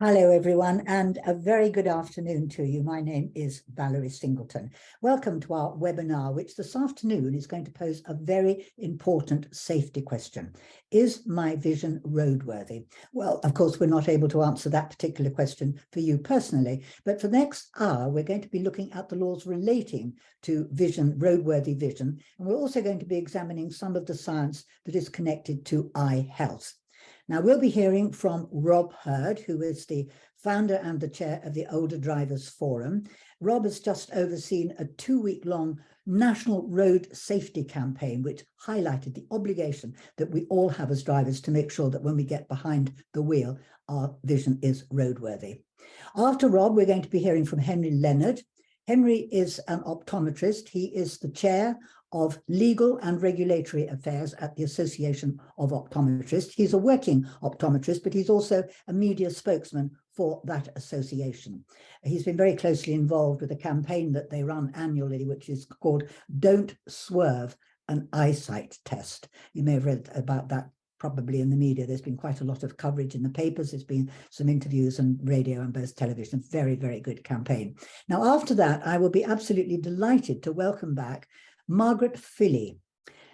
Hello, everyone, and a very good afternoon to you. My name is Valerie Singleton. Welcome to our webinar, which this afternoon is going to pose a very important safety question. Is my vision roadworthy? Well, of course, we're not able to answer that particular question for you personally, but for the next hour, we're going to be looking at the laws relating to vision, roadworthy vision, and we're also going to be examining some of the science that is connected to eye health. Now, we'll be hearing from Rob Hurd, who is the founder and the chair of the Older Drivers Forum. Rob has just overseen a 2-week-long national road safety campaign, which highlighted the obligation that we all have as drivers to make sure that when we get behind the wheel, our vision is roadworthy. After Rob, we're going to be hearing from Henry Leonard. Henry is an optometrist. He is the chair of Legal and Regulatory Affairs at the Association of Optometrists. He's a working optometrist, but he's also a media spokesman for that association. He's been very closely involved with a campaign that they run annually, which is called Don't Swerve, an Eyesight Test. You may have read about that probably in the media. There's been quite a lot of coverage in the papers. There's been some interviews on radio and both television. Very, very good campaign. Now, after that, I will be absolutely delighted to welcome back Margaret Filley.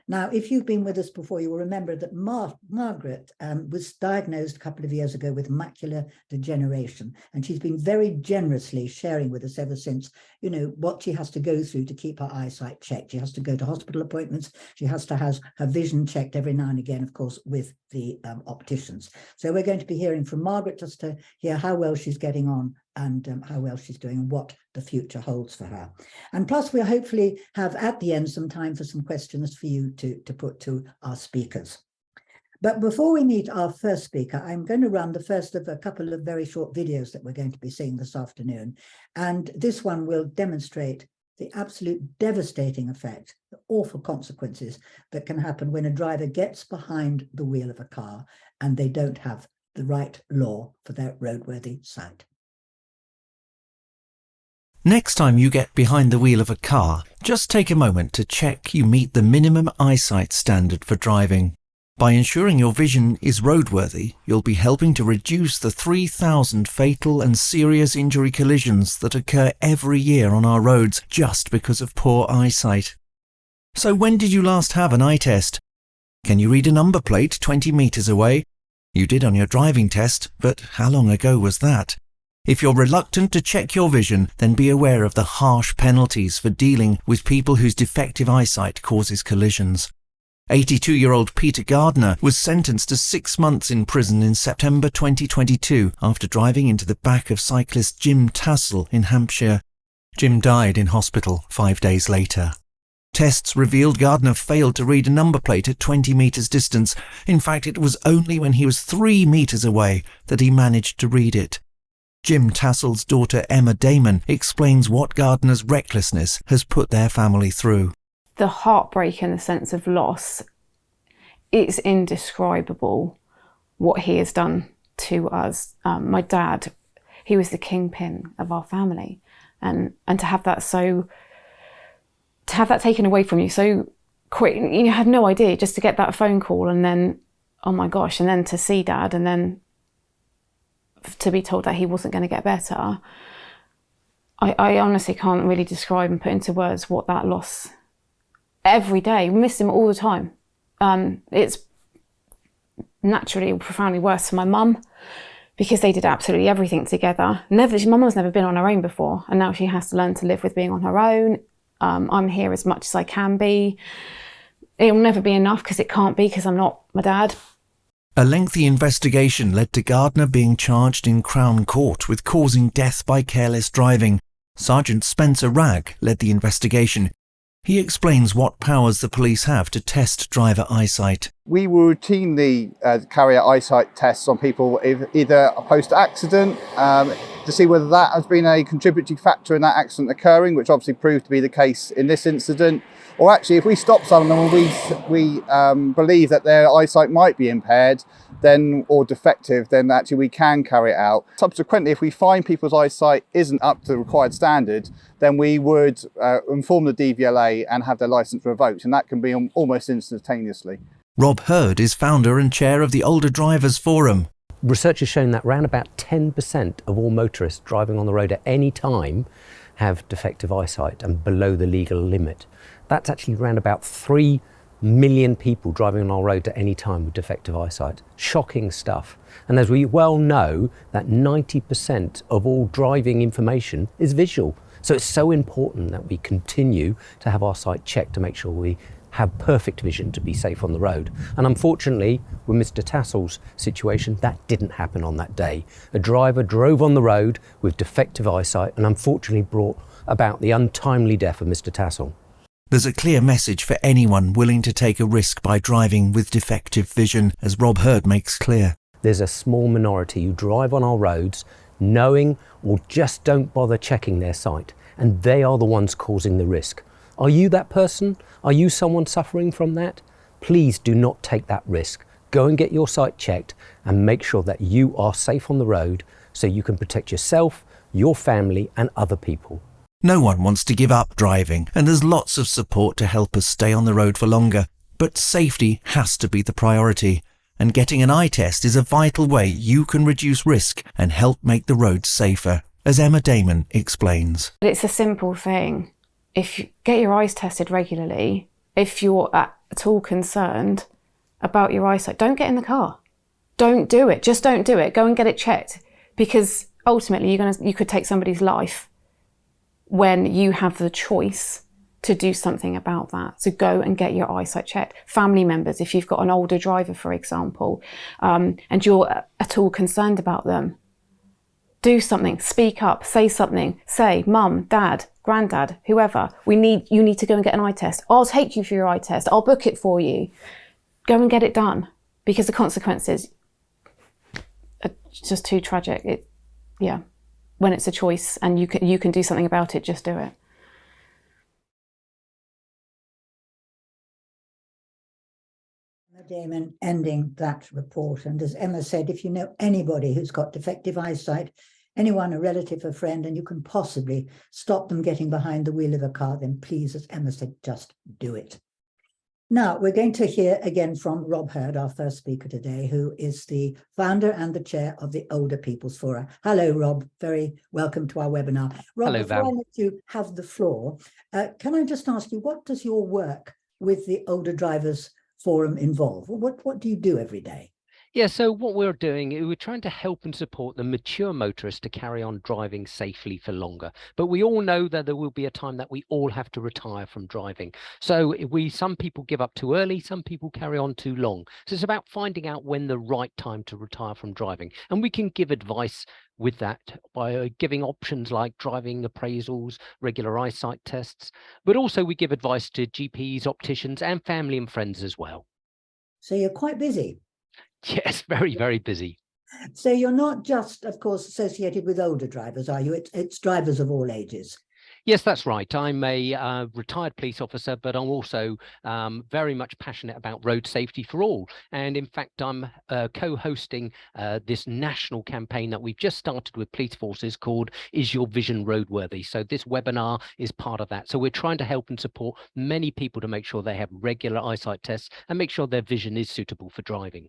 Now, if you've been with us before, you will remember that Margaret was diagnosed a couple of years ago with macular degeneration, and she's been very generously sharing with us ever since, what she has to go through to keep her eyesight checked. She has to go to hospital appointments. She has to have her vision checked every now and again, of course, with the opticians. So we're going to be hearing from Margaret just to hear how well she's getting on and how well she's doing and what the future holds for her. And plus, we'll hopefully have at the end some time for some questions for you to put to our speakers. But before we meet our first speaker, I'm going to run the first of a couple of very short videos that we're going to be seeing this afternoon. And this one will demonstrate the absolute devastating effect, the awful consequences that can happen when a driver gets behind the wheel of a car and they don't have the right law for their roadworthy sight. Next time you get behind the wheel of a car, just take a moment to check you meet the minimum eyesight standard for driving. By ensuring your vision is roadworthy, you'll be helping to reduce the 3,000 fatal and serious injury collisions that occur every year on our roads just because of poor eyesight. So when did you last have an eye test? Can you read a number plate 20 meters away? You did on your driving test, but how long ago was that? If you're reluctant to check your vision, then be aware of the harsh penalties for dealing with people whose defective eyesight causes collisions. 82-year-old Peter Gardner was sentenced to 6 months in prison in September 2022 after driving into the back of cyclist Jim Tassell in Hampshire. Jim died in hospital 5 days later. Tests revealed Gardner failed to read a number plate at 20 meters distance. In fact, it was only when he was 3 meters away that he managed to read it. Jim Tassell's daughter Emma Damon explains what Gardner's recklessness has put their family through. The heartbreak and the sense of loss, it's indescribable what he has done to us. My dad, he was the kingpin of our family, and to have that taken away from you so quick, you had no idea, just to get that phone call and then, oh my gosh, and then to see Dad and then to be told that he wasn't going to get better. I honestly can't really describe and put into words what that loss. Every day, we miss him all the time. It's naturally profoundly worse for my mum because they did absolutely everything together. My mum's never been on her own before, and now she has to learn to live with being on her own. I'm here as much as I can be. It will never be enough because it can't be, because I'm not my dad. A lengthy investigation led to Gardner being charged in Crown Court with causing death by careless driving. Sergeant Spencer Ragg led the investigation. He explains what powers the police have to test driver eyesight. We will routinely carry out eyesight tests on people either post-accident to see whether that has been a contributory factor in that accident occurring, which obviously proved to be the case in this incident. Or actually, if we stop someone and we believe that their eyesight might be impaired or defective, then actually we can carry it out. Subsequently, if we find people's eyesight isn't up to the required standard, then we would inform the DVLA and have their licence revoked, and that can be almost instantaneously. Rob Hurd is founder and chair of the Older Drivers Forum. Research has shown that around about 10% of all motorists driving on the road at any time have defective eyesight and below the legal limit. That's actually around about 3 million people driving on our road at any time with defective eyesight. Shocking stuff. And as we well know, that 90% of all driving information is visual. So it's so important that we continue to have our sight checked to make sure we have perfect vision to be safe on the road. And unfortunately, with Mr. Tassel's situation, that didn't happen on that day. A driver drove on the road with defective eyesight and unfortunately brought about the untimely death of Mr. Tassel. There's a clear message for anyone willing to take a risk by driving with defective vision, as Rob Hurd makes clear. There's a small minority who drive on our roads knowing or just don't bother checking their sight, and they are the ones causing the risk. Are you that person? Are you someone suffering from that? Please do not take that risk. Go and get your sight checked and make sure that you are safe on the road so you can protect yourself, your family and other people. No one wants to give up driving, and there's lots of support to help us stay on the road for longer. But safety has to be the priority, and getting an eye test is a vital way you can reduce risk and help make the roads safer, as Emma Damon explains. It's a simple thing. If you get your eyes tested regularly, if you're at all concerned about your eyesight, don't get in the car. Don't do it. Just don't do it. Go and get it checked, because ultimately you could take somebody's life when you have the choice to do something about that. So go and get your eyesight checked. Family members, if you've got an older driver, for example, and you're at all concerned about them, do something, speak up, say something, say, Mum, Dad, Granddad, whoever, you need to go and get an eye test. I'll take you for your eye test. I'll book it for you. Go and get it done, because the consequences are just too tragic. When it's a choice and you can do something about it, just do it. Emma Damon ending that report. And as Emma said, if you know anybody who's got defective eyesight, anyone, a relative, a friend, and you can possibly stop them getting behind the wheel of a car, then please, as Emma said, just do it. Now, we're going to hear again from Rob Hurd, our first speaker today, who is the founder and the chair of the Older People's Forum. Hello, Rob. Very welcome to our webinar. Rob, Hello, before Val. I let you have the floor, can I just ask you, what does your work with the Older Drivers Forum involve? What do you do every day? Yeah, so what we're doing, we're trying to help and support the mature motorists to carry on driving safely for longer. But we all know that there will be a time that we all have to retire from driving. So some people give up too early, some people carry on too long. So it's about finding out when the right time to retire from driving. And we can give advice with that by giving options like driving appraisals, regular eyesight tests. But also we give advice to GPs, opticians and family and friends as well. So you're quite busy. Yes, very, very busy. So you're not just, of course, associated with older drivers, are you? It's drivers of all ages. Yes, that's right. I'm a retired police officer, but I'm also very much passionate about road safety for all. And in fact, I'm co-hosting this national campaign that we've just started with police forces called Is Your Vision Roadworthy? So this webinar is part of that. So we're trying to help and support many people to make sure they have regular eyesight tests and make sure their vision is suitable for driving.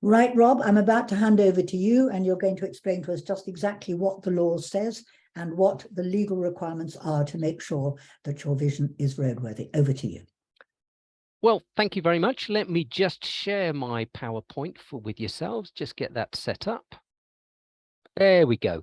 Right, Rob, I'm about to hand over to you, and you're going to explain to us just exactly what the law says and what the legal requirements are to make sure that your vision is roadworthy. Over to you. Well, thank you very much. Let me just share my PowerPoint with yourselves. Just get that set up. There we go.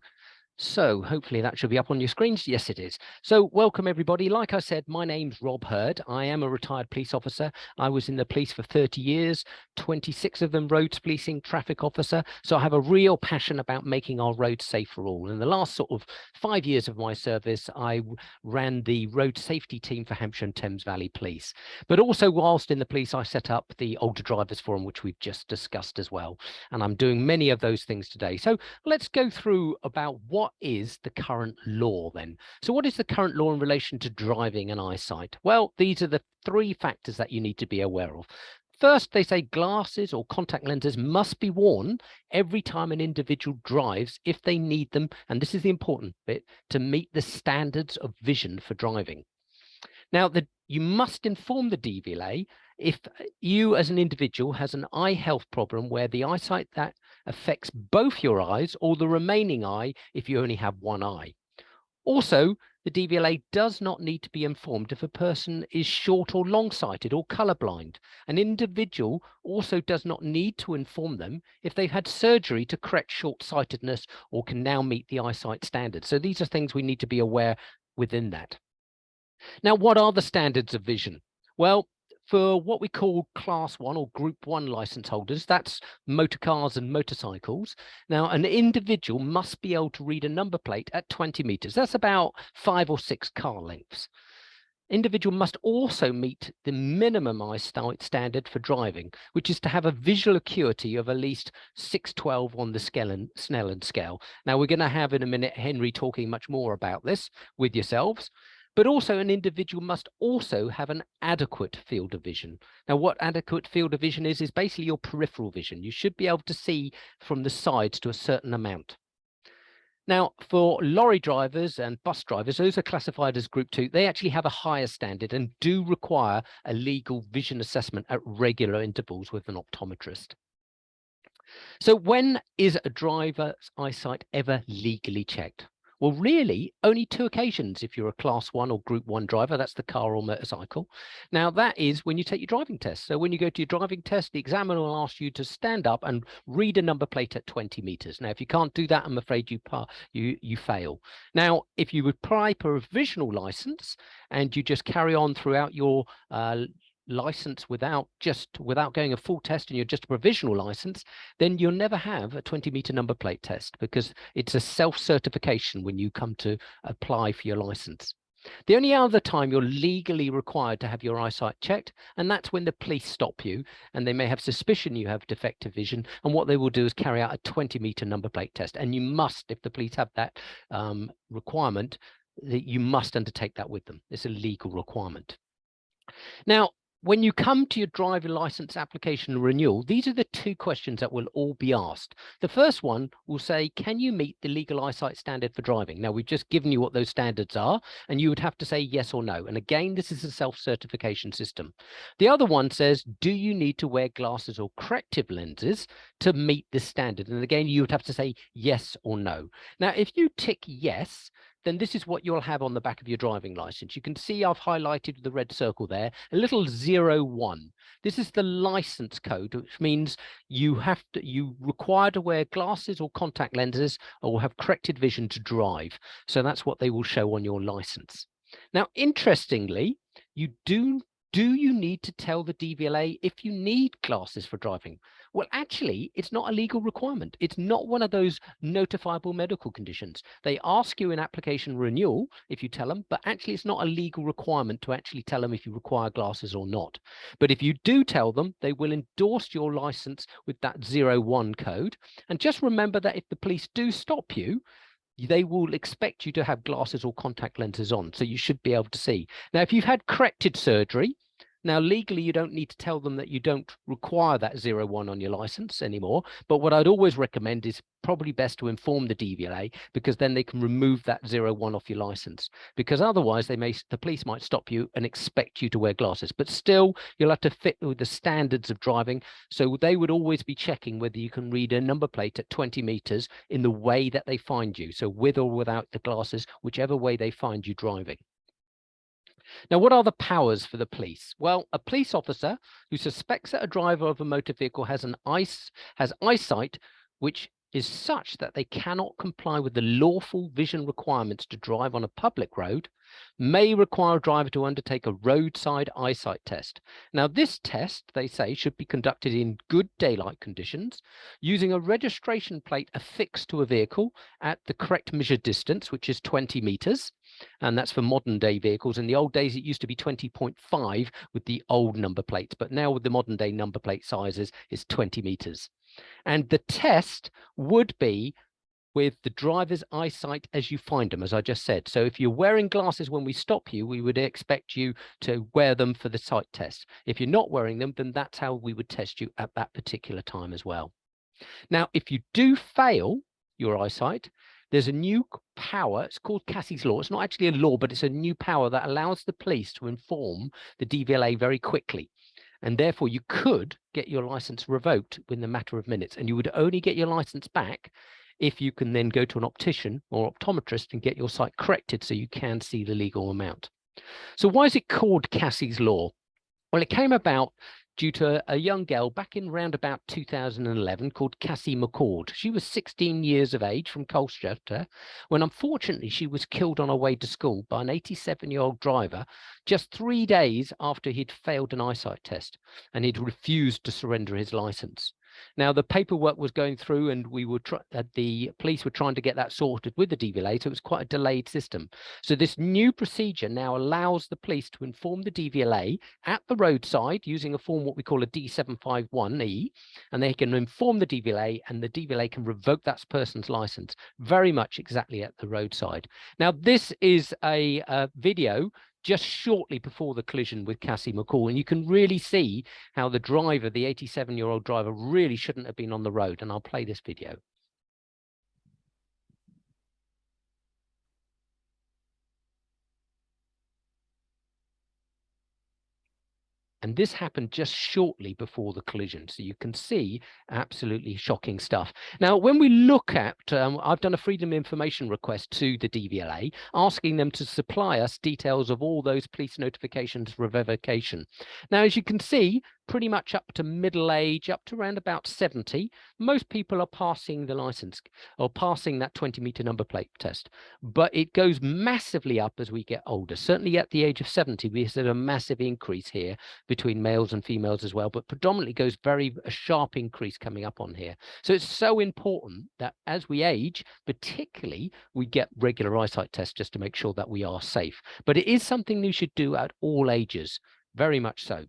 So hopefully that should be up on your screens. Yes, it is. So welcome, everybody. Like I said, my name's Rob Hurd. I am a retired police officer. I was in the police for 30 years, 26 of them roads policing, traffic officer. So I have a real passion about making our roads safe for all. In the last sort of 5 years of my service, I ran the road safety team for Hampshire and Thames Valley Police. But also whilst in the police, I set up the Older Drivers Forum, which we've just discussed as well. And I'm doing many of those things today. So let's go through about what is the current law then. So what is the current law in relation to driving and eyesight? Well, these are the 3 factors that you need to be aware of. First, they say glasses or contact lenses must be worn every time an individual drives if they need them, and this is the important bit, to meet the standards of vision for driving. Now, you must inform the DVLA if you as an individual has an eye health problem where the eyesight that affects both your eyes or the remaining eye if you only have one eye. Also, the DVLA does not need to be informed if a person is short or long-sighted or colorblind. An individual also does not need to inform them if they've had surgery to correct short-sightedness or can now meet the eyesight standards. So these are things we need to be aware within that. Now, what are the standards of vision? Well, for what we call Class 1 or Group 1 license holders, that's motor cars and motorcycles. Now, an individual must be able to read a number plate at 20 meters. That's about 5 or 6 car lengths. Individual must also meet the minimum eyesight standard for driving, which is to have a visual acuity of at least 612 on the Snellen scale. Now, we're going to have in a minute Henry talking much more about this with yourselves. But also an individual must also have an adequate field of vision. Now, what adequate field of vision is basically your peripheral vision. You should be able to see from the sides to a certain amount. Now, for lorry drivers and bus drivers, those are classified as Group 2. They actually have a higher standard and do require a legal vision assessment at regular intervals with an optometrist. So when is a driver's eyesight ever legally checked? Well, really, only 2 occasions if you're a Class 1 or Group 1 driver, that's the car or motorcycle. Now, that is when you take your driving test. So when you go to your driving test, the examiner will ask you to stand up and read a number plate at 20 meters. Now, if you can't do that, I'm afraid you fail. Now, if you apply for a provisional license and you just carry on throughout your license without going a full test and you're just a provisional license, then you'll never have a 20-meter number plate test because it's a self-certification when you come to apply for your license. The only other time you're legally required to have your eyesight checked, and that's when the police stop you and they may have suspicion you have defective vision, and what they will do is carry out a 20-meter number plate test, and you must, if the police have that requirement, that you must undertake that with them. It's a legal requirement. Now, when you come to your driver license application renewal, these are the 2 questions that will all be asked. The first one will say, can you meet the legal eyesight standard for driving? Now, we've just given you what those standards are, and you would have to say yes or no. And again, this is a self-certification system. The other one says, do you need to wear glasses or corrective lenses to meet this standard? And again, you would have to say yes or no. Now, if you tick yes, then this is what you'll have on the back of your driving license. You can see I've highlighted the red circle there, a little 01. This is the license code, which means you require to wear glasses or contact lenses or have corrected vision to drive. So that's what they will show on your license. Now, interestingly, do you need to tell the DVLA if you need glasses for driving? Well, actually, it's not a legal requirement. It's not one of those notifiable medical conditions. They ask you in application renewal if you tell them, but actually it's not a legal requirement to actually tell them if you require glasses or not. But if you do tell them, they will endorse your license with that 01 code. And just remember that if the police do stop you, they will expect you to have glasses or contact lenses on, so you should be able to see. Now, if you've had corrected surgery, now legally you don't need to tell them that you don't require that 01 on your license anymore, but what I'd always recommend is probably best to inform the DVLA, because then they can remove that 01 off your license, because otherwise the police might stop you and expect you to wear glasses, but still you'll have to fit with the standards of driving. So they would always be checking whether you can read a number plate at 20 meters in the way that they find you, so with or without the glasses, whichever way they find you driving. Now, what are the powers for the police? Well, a police officer who suspects that a driver of a motor vehicle has eyesight which is such that they cannot comply with the lawful vision requirements to drive on a public road may require a driver to undertake a roadside eyesight test. Now, this test, they say, should be conducted in good daylight conditions using a registration plate affixed to a vehicle at the correct measured distance, which is 20 meters. And that's for modern day vehicles. In the old days, it used to be 20.5 with the old number plates, but now with the modern day number plate sizes, it's 20 meters. And the test would be with the driver's eyesight as you find them, as I just said. So if you're wearing glasses when we stop you, we would expect you to wear them for the sight test. If you're not wearing them, then that's how we would test you at that particular time as well. Now, if you do fail your eyesight, there's a new power. It's called Cassie's law. It's not actually a law, but it's a new power that allows the police to inform the DVLA very quickly. and therefore you could get your license revoked within a matter of minutes, and you would only get your license back if you can then go to an optician or optometrist and get your sight corrected so you can see the legal amount. So why is it called Cassie's Law? Well, it came about due to a young girl back in around about 2011 called Cassie McCord. She was 16 years of age from Colchester when unfortunately she was killed on her way to school by an 87-year-old driver just 3 days after he'd failed an eyesight test and he'd refused to surrender his license. Now, the paperwork was going through and the police were trying to get that sorted with the DVLA, so it was quite a delayed system. So this new procedure now allows the police to inform the DVLA at the roadside using a form what we call a D751E, and they can inform the DVLA and the DVLA can revoke that person's license very much exactly at the roadside. Now, this is a video just shortly before the collision with Cassie McCall. And you can really see how the driver, the 87-year-old driver, really shouldn't have been on the road. And I'll play this video. And this happened just shortly before the collision. So you can see absolutely shocking stuff. Now, when we look at, I've done a freedom information request to the DVLA, asking them to supply us details of all those police notifications for revocation. Now, as you can see, pretty much up to middle age, up to around about 70, most people are passing the license or passing that 20-meter number plate test. But it goes massively up as we get older. Certainly at the age of 70, we see a massive increase here between males and females as well, but predominantly goes a sharp increase coming up on here. So it's so important that as we age, particularly, we get regular eyesight tests just to make sure that we are safe. But it is something you should do at all ages, very much so.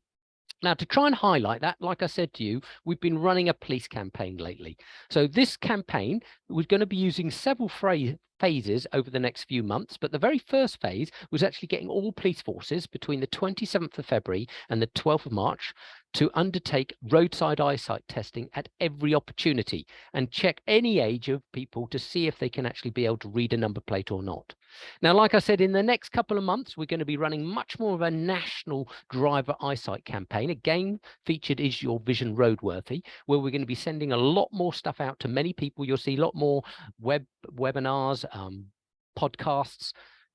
Now, to try and highlight that, like I said to you, we've been running a police campaign lately. So this campaign, we're going to be using several phases over the next few months, but the very first phase was actually getting all police forces between the 27th of February and the 12th of March to undertake roadside eyesight testing at every opportunity and check any age of people to see if they can actually be able to read a number plate or not. Now, like I said, in the next couple of months, we're going to be running much more of a national driver eyesight campaign. Again, featured is your Vision Roadworthy, where we're going to be sending a lot more stuff out to many people. You'll see a lot more webinars, podcasts,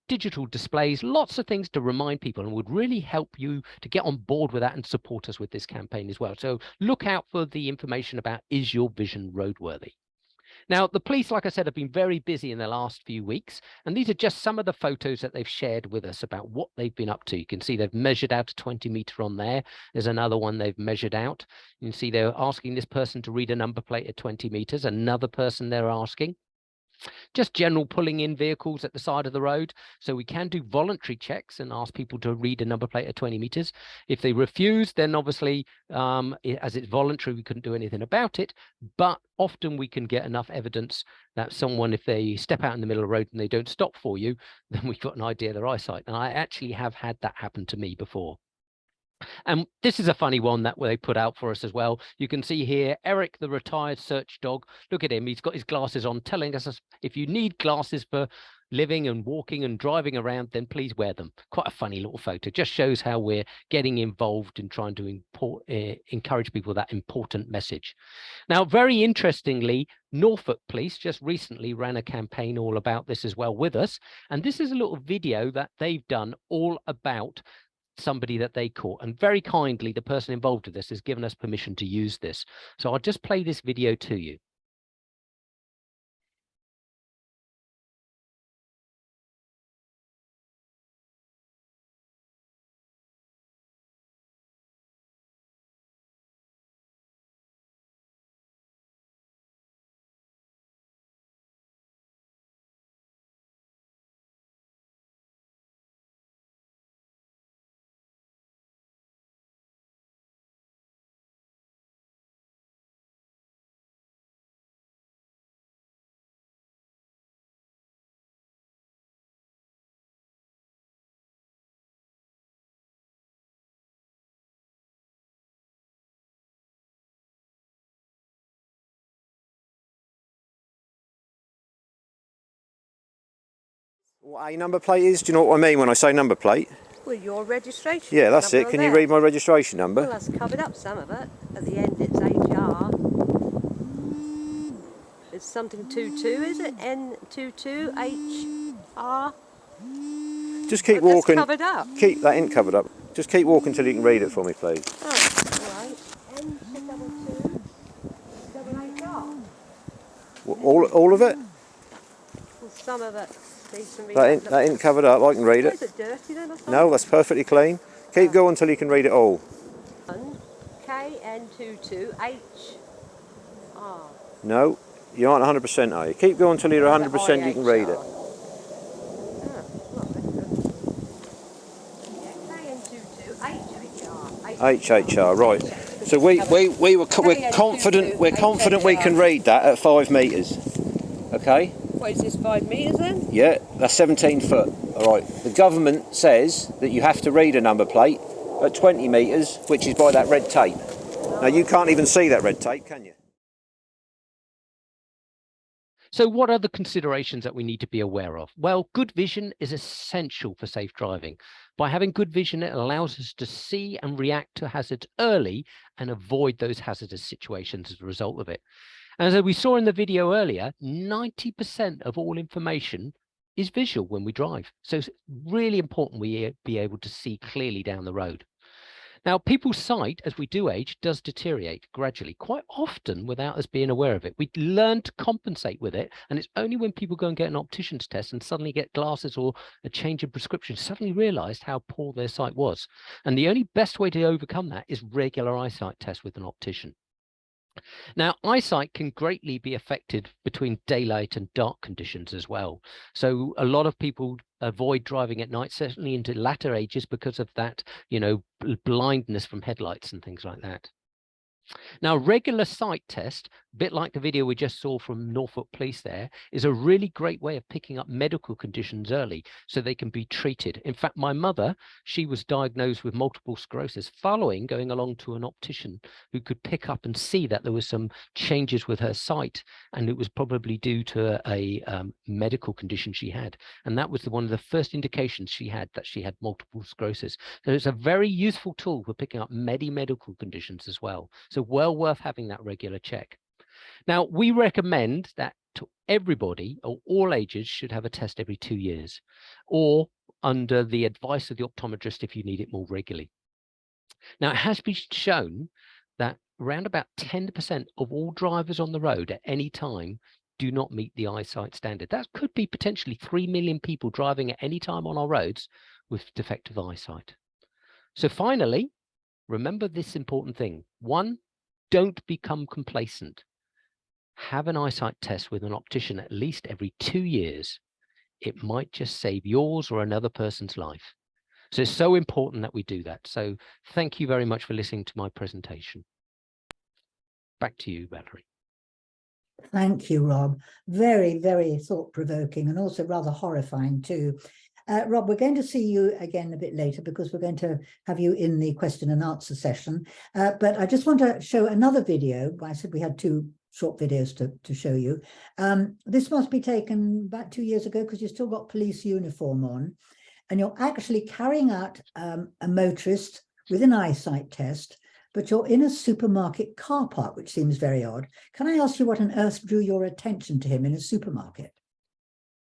digital displays, lots of things to remind people, and would really help you to get on board with that and support us with this campaign as well. So look out for the information about Is Your Vision Roadworthy? Now, the police, like I said, have been very busy in the last few weeks, and these are just some of the photos that they've shared with us about what they've been up to. You can see they've measured out a 20-meter on there. There's another one they've measured out. You can see they're asking this person to read a number plate at 20 meters, another person they're asking. Just general pulling in vehicles at the side of the road. So we can do voluntary checks and ask people to read a number plate at 20 meters. If they refuse, then obviously, as it's voluntary, we couldn't do anything about it. But often we can get enough evidence that someone, if they step out in the middle of the road and they don't stop for you, then we've got an idea of their eyesight. And I actually have had that happen to me before. And this is a funny one that they put out for us as well. You can see here, Eric, the retired search dog. Look at him. He's got his glasses on, telling us if you need glasses for living and walking and driving around, then please wear them. Quite a funny little photo. Just shows how we're getting involved in trying to encourage people that important message. Now, very interestingly, Norfolk Police just recently ran a campaign all about this as well with us. And this is a little video that they've done all about somebody that they caught, and very kindly the person involved with this has given us permission to use this. So I'll just play this video to you. What a number plate is? Do you know what I mean when I say number plate? Well, your registration. Yeah, that's number it. on Can you there. read my registration number? Well, that's covered up some of it. At the end, it's HR. It's something 22, is it? N22HR. Just keep Well, walking. that's covered up. Keep that ain't covered up. Just keep walking till you can read it for me, please. Oh, all right. N22 HR. All of it? Well, some of it needs to be. That ain't covered up. I can read Oh, it. is it dirty then? Or something? No, that's perfectly clean. Keep going until you can read it all. KN22HR. No, you aren't 100%, are you? Keep going until you're 100% you can read it. HHR, right. So we're confident we can read that at 5 metres. Okay? What is this, 5 metres then? Yeah, that's 17 foot. All right. The government says that you have to read a number plate at 20 metres, which is by that red tape. Now you can't even see that red tape, can you? So what are the considerations that we need to be aware of? Well, good vision is essential for safe driving. By having good vision, it allows us to see and react to hazards early and avoid those hazardous situations as a result of it. And as we saw in the video earlier, 90% of all information is visual when we drive. So it's really important we be able to see clearly down the road. Now, people's sight, as we do age, does deteriorate gradually, quite often without us being aware of it. We learn to compensate with it, and it's only when people go and get an optician's test and suddenly get glasses or a change in prescription, suddenly realised how poor their sight was. And the only best way to overcome that is regular eyesight tests with an optician. Now, eyesight can greatly be affected between daylight and dark conditions as well. So a lot of people avoid driving at night, certainly into latter ages, because of that, blindness from headlights and things like that. Now, regular sight test, a bit like the video we just saw from Norfolk Police there, is a really great way of picking up medical conditions early so they can be treated. In fact, my mother, she was diagnosed with multiple sclerosis following going along to an optician who could pick up and see that there was some changes with her sight, and it was probably due to a medical condition she had. And that was one of the first indications she had that she had multiple sclerosis. So it's a very useful tool for picking up medical conditions as well. So well worth having that regular check. Now, we recommend that to everybody, or all ages, should have a test every 2 years, or under the advice of the optometrist if you need it more regularly. Now, it has been shown that around about 10% of all drivers on the road at any time do not meet the eyesight standard. That could be potentially 3 million people driving at any time on our roads with defective eyesight. So finally, remember this important thing. 1, don't become complacent. Have an eyesight test with an optician at least every 2 years. It might just save yours or another person's life. So it's so important that we do that. So thank you very much for listening to my presentation. Back to you, Valerie. Thank you, Rob. Very, very thought-provoking and also rather horrifying too. Rob, we're going to see you again a bit later because we're going to have you in the question and answer session. But I just want to show another video. I said we had 2 short videos to show you. This must be taken about 2 years ago because you've still got police uniform on, and you're actually carrying out a motorist with an eyesight test, but you're in a supermarket car park, which seems very odd. Can I ask you what on earth drew your attention to him in a supermarket?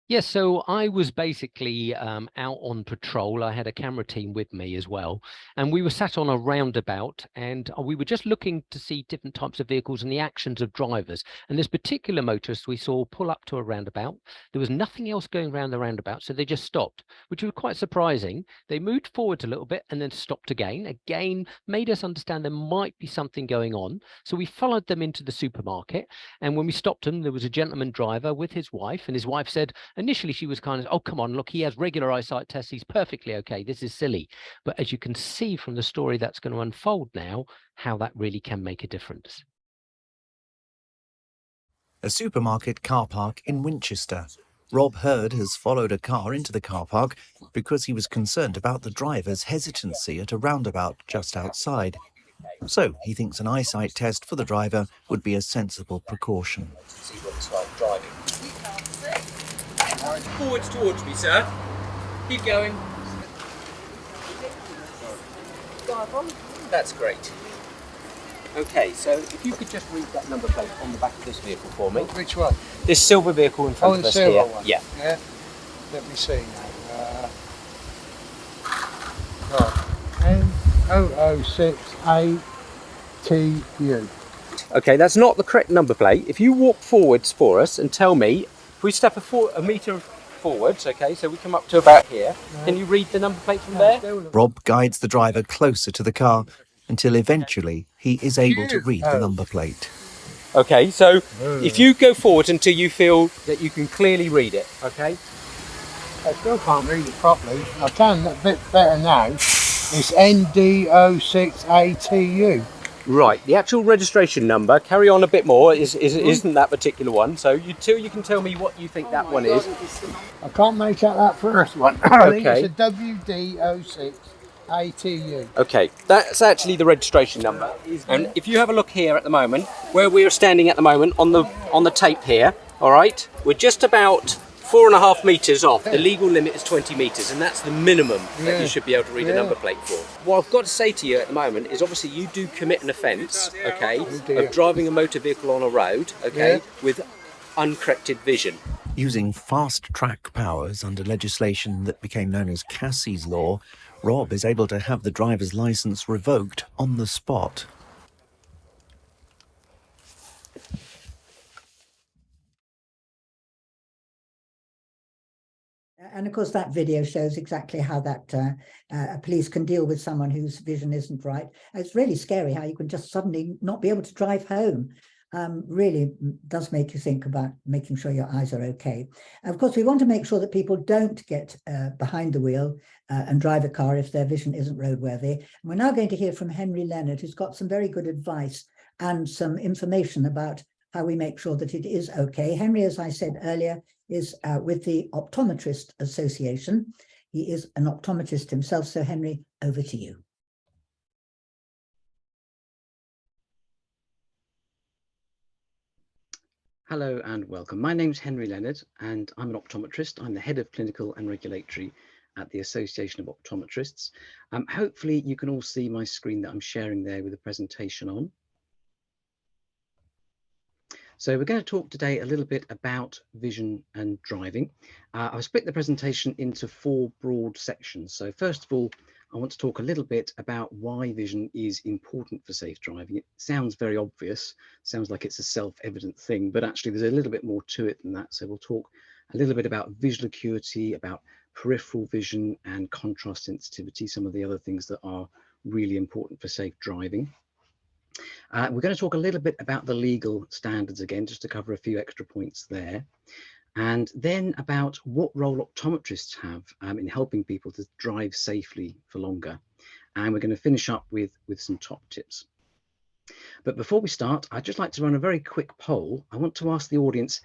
Yes, so I was basically out on patrol. I had a camera team with me as well, and we were sat on a roundabout, and we were just looking to see different types of vehicles and the actions of drivers. And this particular motorist we saw pull up to a roundabout. There was nothing else going around the roundabout, so they just stopped, which was quite surprising. They moved forward a little bit and then stopped again, made us understand there might be something going on. So we followed them into the supermarket, and when we stopped them, there was a gentleman driver with his wife, and his wife said, initially, she was kind of, oh, come on, look, he has regular eyesight tests. He's perfectly okay. This is silly. But as you can see from the story that's going to unfold now, how that really can make a difference. A supermarket car park in Winchester. Rob Hurd has followed a car into the car park because he was concerned about the driver's hesitancy at a roundabout just outside. So he thinks an eyesight test for the driver would be a sensible precaution. See what it's like driving. Forwards towards me, sir. Keep going. reliable. That's great. Okay, so if you could just read that number plate on the back of this vehicle for me. Which one? This silver vehicle in front Oh, of the us silver here. one. Yeah. Yeah. Let me see now. N006ATU. Okay, that's not the correct number plate. If you walk forwards for us and tell me, if we step a metre forwards, okay, so we come up to about here, can you read the number plate from there? Rob guides the driver closer to the car until eventually he is able to read the number plate. Okay, so if you go forward until you feel that you can clearly read it, okay? I still can't read it properly. I can a bit better now. It's ND06ATU. Right, the actual registration number, carry on a bit more, isn't that particular one. So you can tell me what you think that one is. I can't make out that first one. I think Okay. it's a WD06ATU. Okay, that's actually the registration number. And if you have a look here at the moment, where we're standing at the moment on the tape here, all right, we're just about 4.5 metres off. The legal limit is 20 metres, and that's the minimum that you should be able to read a number plate for. What I've got to say to you at the moment is obviously you do commit an offence, okay, of driving a motor vehicle on a road, okay, with uncorrected vision. Using fast-track powers under legislation that became known as Cassie's Law, Rob is able to have the driver's licence revoked on the spot. And of course, that video shows exactly how that police can deal with someone whose vision isn't right. It's really scary how you can just suddenly not be able to drive home. Really does make you think about making sure your eyes are okay. Of course, we want to make sure that people don't get behind the wheel and drive a car if their vision isn't roadworthy. And we're now going to hear from Henry Leonard, who's got some very good advice and some information about how we make sure that it is okay. Henry, as I said earlier, is with the Optometrist Association. He is an optometrist himself. So Henry, over to you. Hello and welcome. My name's Henry Leonard and I'm an optometrist. I'm the head of clinical and regulatory at the Association of Optometrists. Hopefully you can all see my screen that I'm sharing there with the presentation on. So we're going to talk today a little bit about vision and driving. I've split the presentation into 4 broad sections. So first of all, I want to talk a little bit about why vision is important for safe driving. It sounds very obvious, sounds like it's a self-evident thing, but actually there's a little bit more to it than that. So we'll talk a little bit about visual acuity, about peripheral vision and contrast sensitivity, some of the other things that are really important for safe driving. We're going to talk a little bit about the legal standards again, just to cover a few extra points there. And then about what role optometrists have in helping people to drive safely for longer. And we're going to finish up with some top tips. But before we start, I'd just like to run a very quick poll. I want to ask the audience,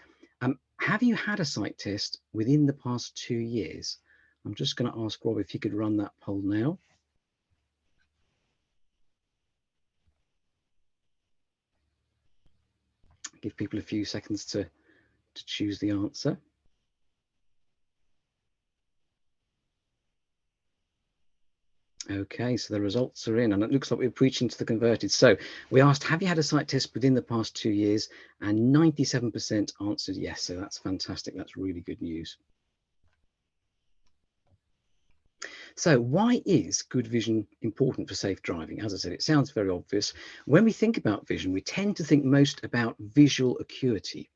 have you had a sight test within the past 2 years? I'm just going to ask Rob if he could run that poll now. Give people a few seconds to choose the answer. Okay, so the results are in and it looks like we're preaching to the converted. So we asked, have you had a sight test within the past 2 years? And 97% answered yes, so that's fantastic. That's really good news. So why is good vision important for safe driving? As I said, it sounds very obvious. When we think about vision, we tend to think most about visual acuity.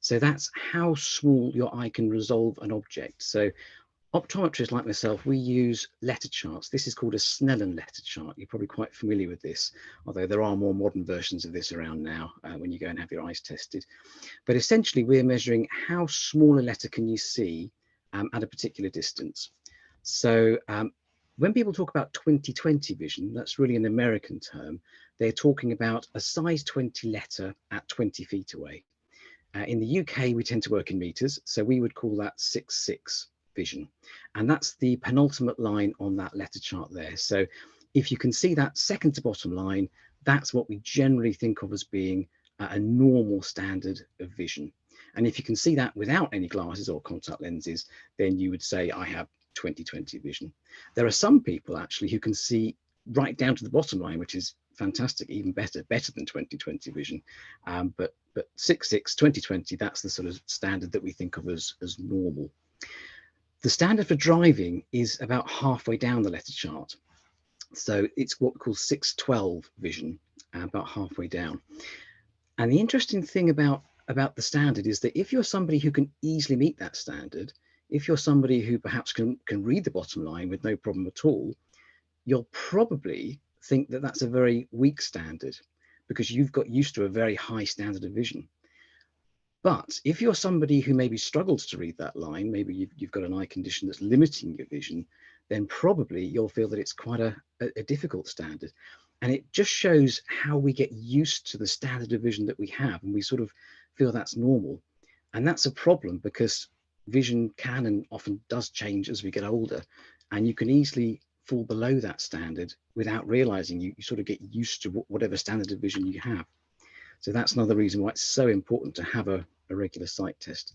So that's how small your eye can resolve an object. So optometrists like myself, we use letter charts. This is called a Snellen letter chart. You're probably quite familiar with this, although there are more modern versions of this around now when you go and have your eyes tested. But essentially, we're measuring how small a letter can you see at a particular distance. So when people talk about 20/20 vision, that's really an American term. They're talking about a size 20 letter at 20 feet away. In the UK, we tend to work in meters, so we would call that 6/6 vision. And that's the penultimate line on that letter chart there. So if you can see that second to bottom line, that's what we generally think of as being a normal standard of vision. And if you can see that without any glasses or contact lenses, then you would say, I have 20/20 vision. There are some people actually who can see right down to the bottom line, which is fantastic, even better than 20/20 vision. But 6/6 20/20, that's the sort of standard that we think of as normal. The standard for driving is about halfway down the letter chart. So it's what we call 6/12 vision, about halfway down. And the interesting thing about the standard is that if you're somebody who can easily meet that standard, if you're somebody who perhaps can read the bottom line with no problem at all, you'll probably think that that's a very weak standard because you've got used to a very high standard of vision. But if you're somebody who maybe struggles to read that line, maybe you've got an eye condition that's limiting your vision, then probably you'll feel that it's quite a difficult standard. And it just shows how we get used to the standard of vision that we have, and we sort of feel that's normal. And that's a problem because vision can and often does change as we get older, and you can easily fall below that standard without realizing. You sort of get used to whatever standard of vision you have. So that's another reason why it's so important to have a regular sight test.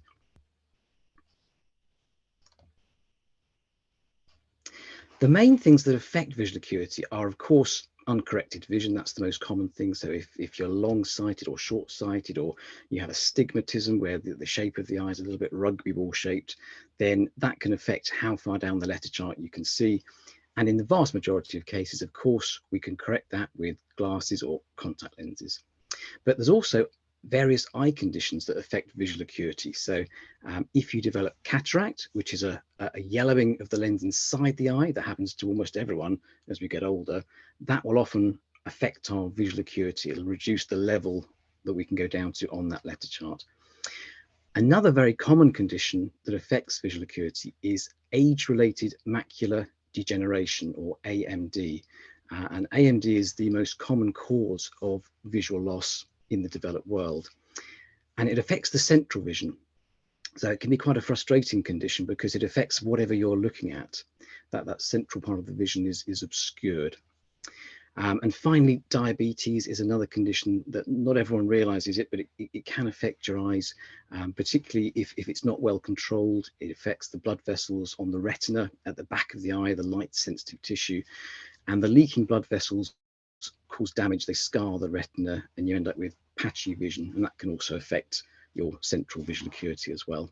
The main things that affect visual acuity are, of course, uncorrected vision. That's the most common thing. So if you're long-sighted or short-sighted, or you have astigmatism where the shape of the eye is a little bit rugby ball shaped, then that can affect how far down the letter chart you can see. And in the vast majority of cases, of course, we can correct that with glasses or contact lenses. But there's also various eye conditions that affect visual acuity. So if you develop cataract, which is a yellowing of the lens inside the eye, that happens to almost everyone as we get older, that will often affect our visual acuity. It'll reduce the level that we can go down to on that letter chart. Another very common condition that affects visual acuity is age-related macular degeneration, or AMD. And AMD is the most common cause of visual loss in the developed world. And it affects the central vision. So it can be quite a frustrating condition because it affects whatever you're looking at. That central part of the vision is obscured. And finally, diabetes is another condition that not everyone realizes it, but it can affect your eyes, particularly if it's not well controlled. It affects the blood vessels on the retina at the back of the eye, the light sensitive tissue, and the leaking blood vessels cause damage. They scar the retina and you end up with patchy vision, and that can also affect your central visual acuity as well.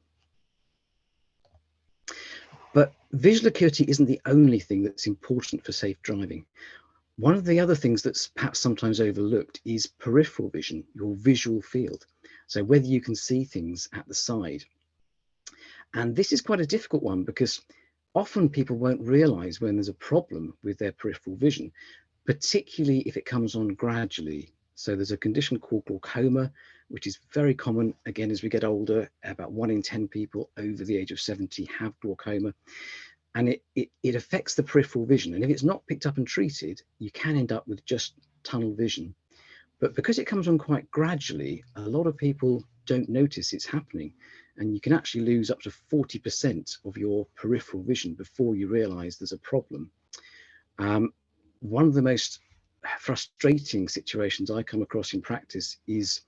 But visual acuity isn't the only thing that's important for safe driving. One of the other things that's perhaps sometimes overlooked is peripheral vision, your visual field. So whether you can see things at the side. And this is quite a difficult one because often people won't realize when there's a problem with their peripheral vision, particularly if it comes on gradually. So there's a condition called glaucoma, which is very common, again, as we get older. About 1 in 10 people over the age of 70 have glaucoma. And it affects the peripheral vision. And if it's not picked up and treated, you can end up with just tunnel vision. But because it comes on quite gradually, a lot of people don't notice it's happening. And you can actually lose up to 40% of your peripheral vision before you realize there's a problem. One of the most frustrating situations I come across in practice is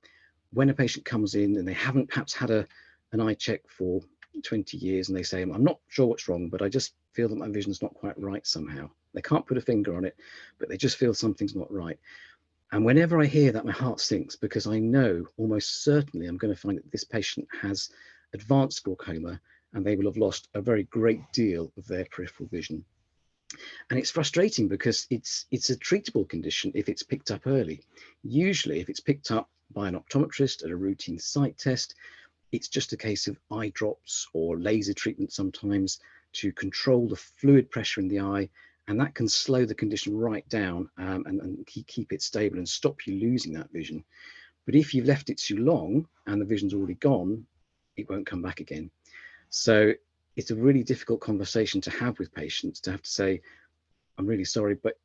when a patient comes in and they haven't perhaps had an eye check for 20 years, and they say, I'm not sure what's wrong, but I just feel that my vision's not quite right somehow. They can't put a finger on it, but they just feel something's not right. And whenever I hear that, my heart sinks, because I know almost certainly I'm going to find that this patient has advanced glaucoma and they will have lost a very great deal of their peripheral vision. And it's frustrating because it's a treatable condition if it's picked up early. Usually, if it's picked up by an optometrist at a routine sight test, it's just a case of eye drops or laser treatment sometimes to control the fluid pressure in the eye, and that can slow the condition right down and keep it stable and stop you losing that vision. But if you've left it too long and the vision's already gone, it won't come back again. So it's a really difficult conversation to have with patients, to have to say, I'm really sorry, but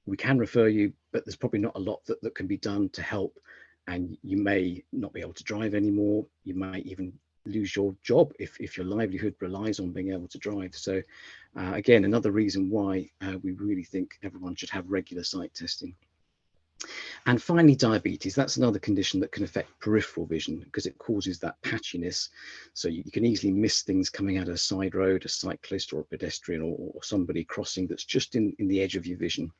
we can refer you, but there's probably not a lot that can be done to help. And you may not be able to drive anymore. You might even lose your job if your livelihood relies on being able to drive. So again, another reason why we really think everyone should have regular sight testing. And finally, diabetes. That's another condition that can affect peripheral vision because it causes that patchiness. So you can easily miss things coming out of a side road, a cyclist or a pedestrian or somebody crossing that's just in the edge of your vision.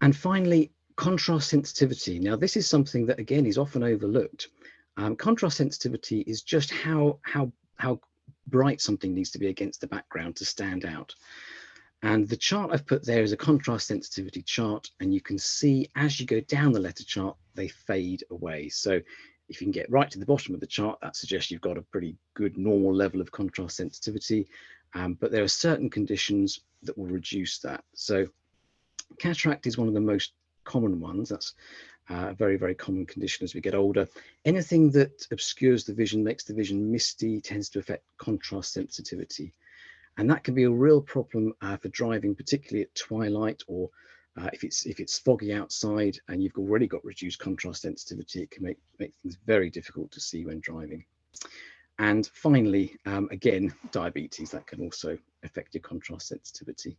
And finally, contrast sensitivity. Now, this is something that, again, is often overlooked. Contrast sensitivity is just how bright something needs to be against the background to stand out. And the chart I've put there is a contrast sensitivity chart, and you can see as you go down the letter chart, they fade away. So if you can get right to the bottom of the chart, that suggests you've got a pretty good normal level of contrast sensitivity. But there are certain conditions that will reduce that. So cataract is one of the most common ones. That's a very, very common condition as we get older. Anything that obscures the vision, makes the vision misty, tends to affect contrast sensitivity. And that can be a real problem for driving, particularly at twilight, or if it's foggy outside and you've already got reduced contrast sensitivity, it can make things very difficult to see when driving. And finally, again, diabetes, that can also affect your contrast sensitivity.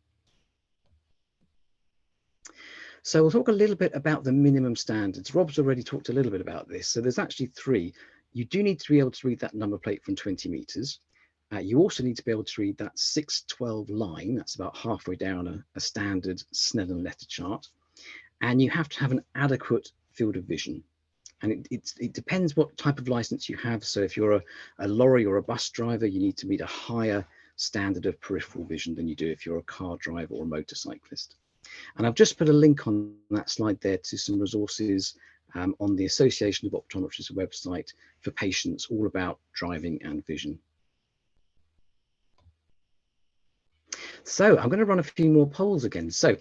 So we'll talk a little bit about the minimum standards. Rob's already talked a little bit about this. So there's actually 3. You do need to be able to read that number plate from 20 meters. You also need to be able to read that 612 line. That's about halfway down a standard Snellen letter chart. And you have to have an adequate field of vision. And it depends what type of license you have. So if you're a lorry or a bus driver, you need to meet a higher standard of peripheral vision than you do if you're a car driver or a motorcyclist. And I've just put a link on that slide there to some resources on the Association of Optometrists website for patients, all about driving and vision. So I'm going to run a few more polls again. So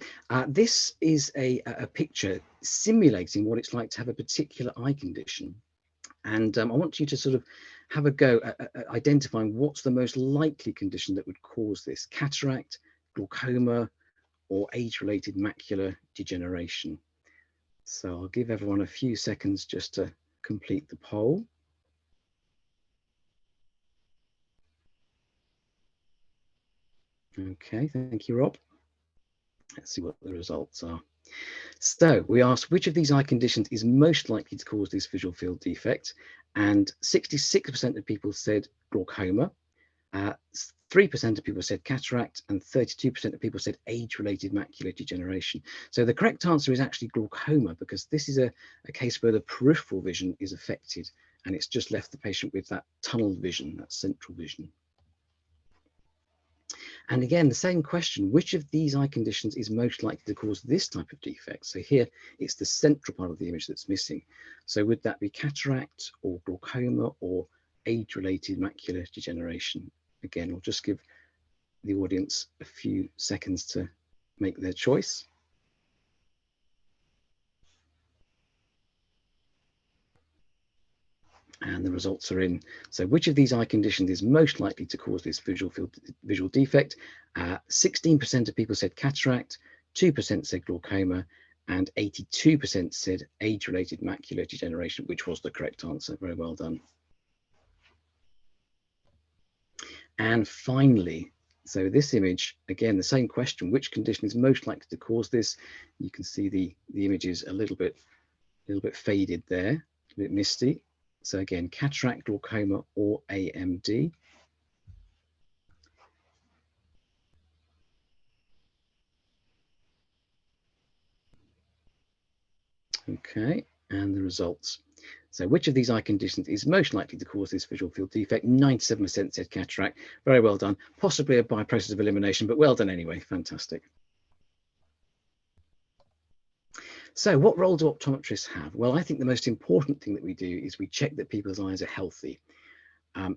this is a picture simulating what it's like to have a particular eye condition. And I want you to sort of have a go at identifying what's the most likely condition that would cause this: cataract, glaucoma, or age-related macular degeneration. So I'll give everyone a few seconds just to complete the poll. Okay, thank you, Rob. Let's see what the results are. So we asked which of these eye conditions is most likely to cause this visual field defect, and 66% of people said glaucoma, 3% of people said cataract, and 32% of people said age-related macular degeneration. So the correct answer is actually glaucoma, because this is a case where the peripheral vision is affected, and it's just left the patient with that tunnel vision, that central vision. And again, the same question, which of these eye conditions is most likely to cause this type of defect? So here, it's the central part of the image that's missing. So would that be cataract or glaucoma or age-related macular degeneration? Again, we'll just give the audience a few seconds to make their choice. And the results are in. So which of these eye conditions is most likely to cause this visual defect? 16% of people said cataract, 2% said glaucoma, and 82% said age-related macular degeneration, which was the correct answer. Very well done. And finally, so this image, again, the same question, which condition is most likely to cause this? You can see the image is a little bit faded there, a bit misty. So again, cataract, glaucoma, or AMD. Okay, and the results. So which of these eye conditions is most likely to cause this visual field defect? 97% said cataract. Very well done. Possibly by a process of elimination, but well done anyway. Fantastic. So what role do optometrists have? Well, I think the most important thing that we do is we check that people's eyes are healthy.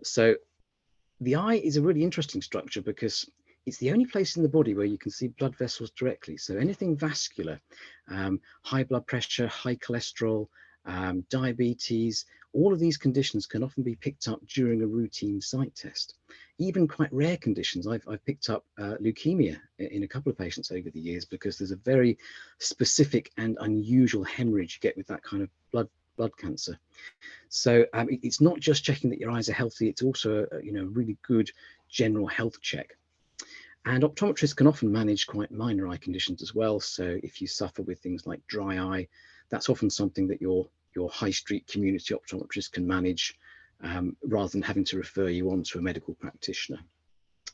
So the eye is a really interesting structure because it's the only place in the body where you can see blood vessels directly. So anything vascular, high blood pressure, high cholesterol, diabetes, all of these conditions can often be picked up during a routine sight test. Even quite rare conditions, I've picked up leukemia in a couple of patients over the years because there's a very specific and unusual hemorrhage you get with that kind of blood cancer. So it's not just checking that your eyes are healthy, it's also a really good general health check. And optometrists can often manage quite minor eye conditions as well. So if you suffer with things like dry eye, that's often something that your high street community optometrist can manage rather than having to refer you on to a medical practitioner.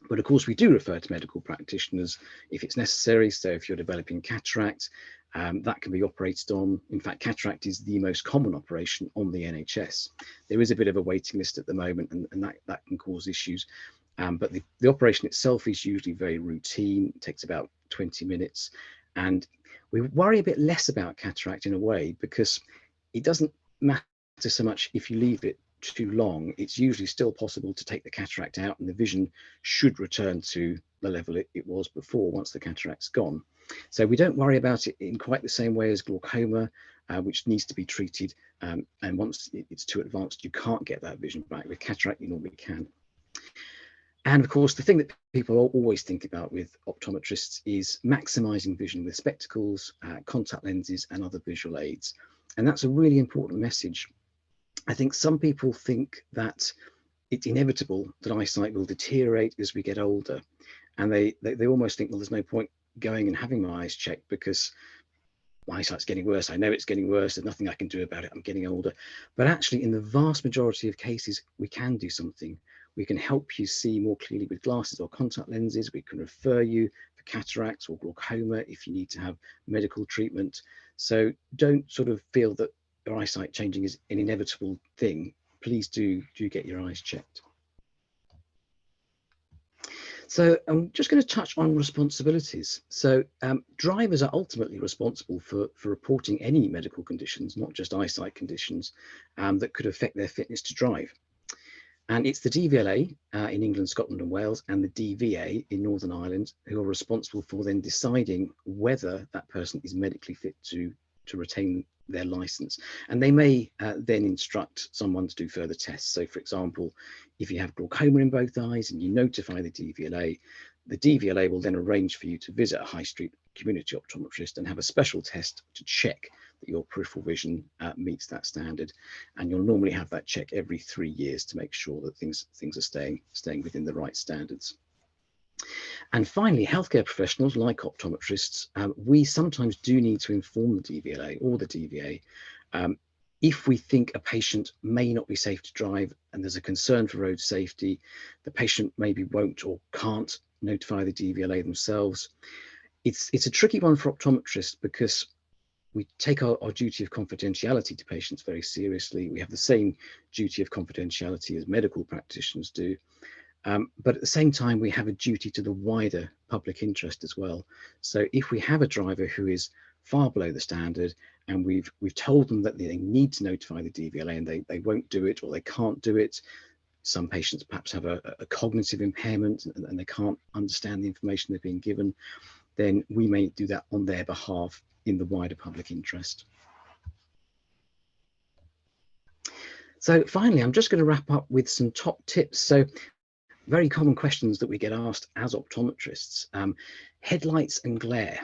But of course, we do refer to medical practitioners if it's necessary. So if you're developing cataract, That can be operated on. In fact, cataract is the most common operation on the NHS. There is a bit of a waiting list at the moment, and that can cause issues. But the operation itself is usually very routine. It takes about 20 minutes. And we worry a bit less about cataract in a way, because it doesn't matter so much if you leave it too long. It's usually still possible to take the cataract out, and the vision should return to the level it was before once the cataract's gone. So we don't worry about it in quite the same way as glaucoma, which needs to be treated. And once it's too advanced, you can't get that vision back. With cataract, you normally can. And of course, the thing that people always think about with optometrists is maximizing vision with spectacles, contact lenses, and other visual aids. And that's a really important message. I think some people think that it's inevitable that eyesight will deteriorate as we get older. And they almost think, well, there's no point going and having my eyes checked because my eyesight's getting worse. I know it's getting worse. There's nothing I can do about it. I'm getting older. But actually, in the vast majority of cases, we can do something. We can help you see more clearly with glasses or contact lenses. We can refer you for cataracts or glaucoma if you need to have medical treatment. So don't sort of feel that your eyesight changing is an inevitable thing. Please do get your eyes checked. So I'm just going to touch on responsibilities. So drivers are ultimately responsible for reporting any medical conditions, not just eyesight conditions, that could affect their fitness to drive. And it's the DVLA in England, Scotland and Wales, and the DVA in Northern Ireland who are responsible for then deciding whether that person is medically fit to retain their license. And they may then instruct someone to do further tests. So for example, if you have glaucoma in both eyes and you notify the DVLA will then arrange for you to visit a high street community optometrist and have a special test to check that your peripheral vision meets that standard. And you'll normally have that check every 3 years to make sure that things are staying within the right standards. And finally, healthcare professionals like optometrists, we sometimes do need to inform the DVLA or the DVA if we think a patient may not be safe to drive and there's a concern for road safety. The patient maybe won't or can't notify the DVLA themselves. It's a tricky one for optometrists because we take our duty of confidentiality to patients very seriously. We have the same duty of confidentiality as medical practitioners do. But at the same time, we have a duty to the wider public interest as well. So if we have a driver who is far below the standard and we've told them that they need to notify the DVLA and they won't do it or they can't do it, some patients perhaps have a cognitive impairment and they can't understand the information they're being given, then we may do that on their behalf in the wider public interest. So finally, I'm just going to wrap up with some top tips. So very common questions that we get asked as optometrists. Headlights and glare.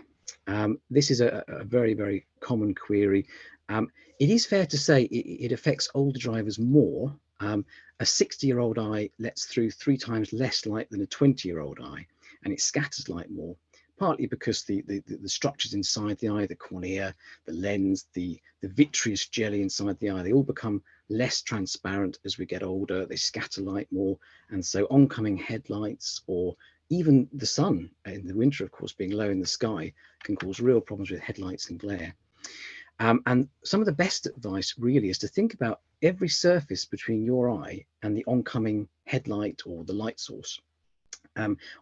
This is a very, very common query. It is fair to say it affects older drivers more. A 60-year-old eye lets through 3 times less light than a 20-year-old eye, and it scatters light more, partly because the structures inside the eye, the cornea, the lens, the vitreous jelly inside the eye, they all become less transparent as we get older. They scatter light more, and so oncoming headlights or even the sun in the winter, of course, being low in the sky, can cause real problems with headlights and glare. And some of the best advice really is to think about every surface between your eye and the oncoming headlight or the light source.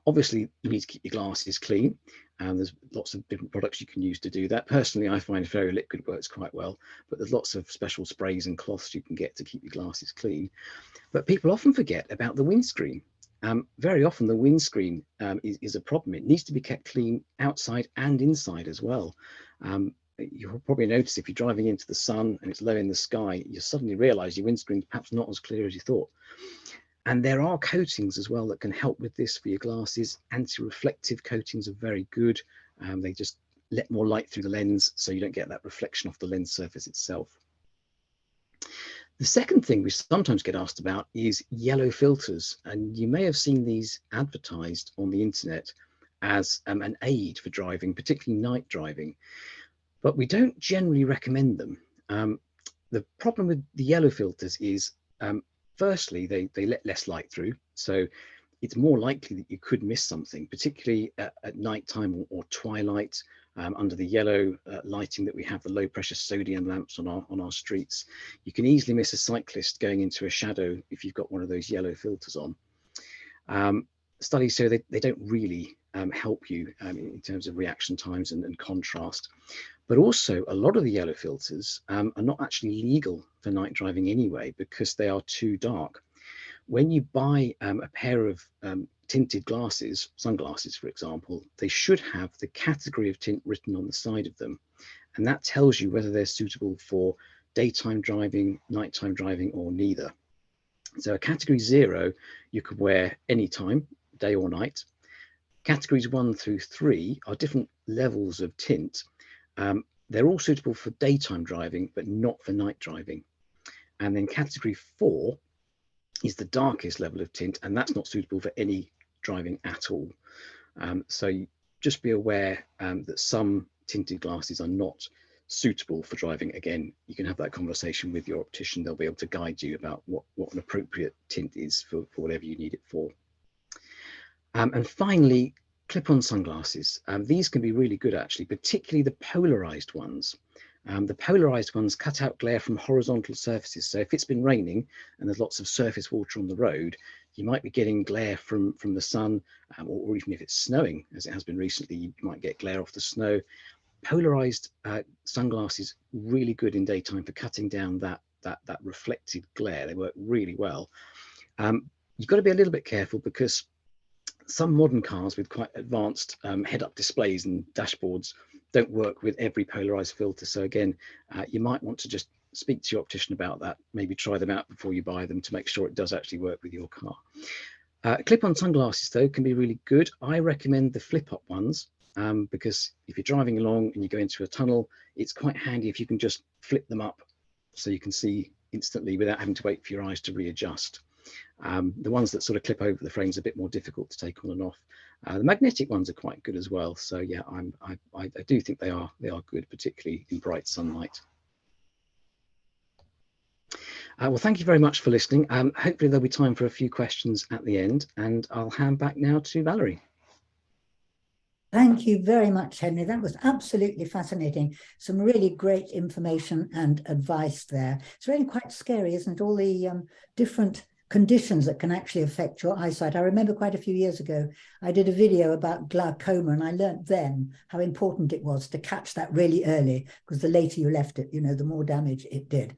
Obviously, you need to keep your glasses clean. There's lots of different products you can use to do that. Personally, I find Fairy Liquid works quite well, but there's lots of special sprays and cloths you can get to keep your glasses clean. But people often forget about the windscreen. Very often the windscreen is a problem. It needs to be kept clean outside and inside as well. You'll probably notice if you're driving into the sun and it's low in the sky, you suddenly realize your windscreen's perhaps not as clear as you thought. And there are coatings as well that can help with this for your glasses. Anti-reflective coatings are very good. They just let more light through the lens so you don't get that reflection off the lens surface itself. The second thing we sometimes get asked about is yellow filters. And you may have seen these advertised on the internet as an aid for driving, particularly night driving. But we don't generally recommend them. The problem with the yellow filters is firstly, they let less light through, so it's more likely that you could miss something, particularly at night time or twilight. under the yellow lighting that we have, the low pressure sodium lamps on our streets. You can easily miss a cyclist going into a shadow if you've got one of those yellow filters on. Studies show they don't really help you in terms of reaction times and contrast. But also a lot of the yellow filters are not actually legal for night driving anyway, because they are too dark. When you buy a pair of tinted glasses, sunglasses for example, they should have the category of tint written on the side of them. And that tells you whether they're suitable for daytime driving, nighttime driving, or neither. So a category 0, you could wear anytime, day or night. Categories 1 through 3 are different levels of tint. They're all suitable for daytime driving, but not for night driving. And then category 4 is the darkest level of tint, and that's not suitable for any driving at all. So just be aware that some tinted glasses are not suitable for driving. Again, you can have that conversation with your optician. They'll be able to guide you about what an appropriate tint is for whatever you need it for. And finally, clip-on sunglasses. These can be really good actually, particularly the polarized ones. The polarized ones cut out glare from horizontal surfaces. So if it's been raining and there's lots of surface water on the road, you might be getting glare from the sun, or even if it's snowing, as it has been recently, you might get glare off the snow. Polarized sunglasses, really good in daytime for cutting down that reflected glare. They work really well. You've got to be a little bit careful, because some modern cars with quite advanced head-up displays and dashboards don't work with every polarized filter. So again, you might want to just speak to your optician about that, maybe try them out before you buy them to make sure it does actually work with your car. Clip-on sunglasses though can be really good. I recommend the flip-up ones, because if you're driving along and you go into a tunnel, it's quite handy if you can just flip them up so you can see instantly without having to wait for your eyes to readjust. The ones that sort of clip over the frames are a bit more difficult to take on and off. The magnetic ones are quite good as well. So yeah, I do think they are good, particularly in bright sunlight. Well, thank you very much for listening. Hopefully there'll be time for a few questions at the end, and I'll hand back now to Valerie. Thank you very much, Henry. That was absolutely fascinating. Some really great information and advice there. It's really quite scary, isn't it? All the different conditions that can actually affect your eyesight. I remember quite a few years ago, I did a video about glaucoma, and I learned then how important it was to catch that really early, because the later you left it, the more damage it did.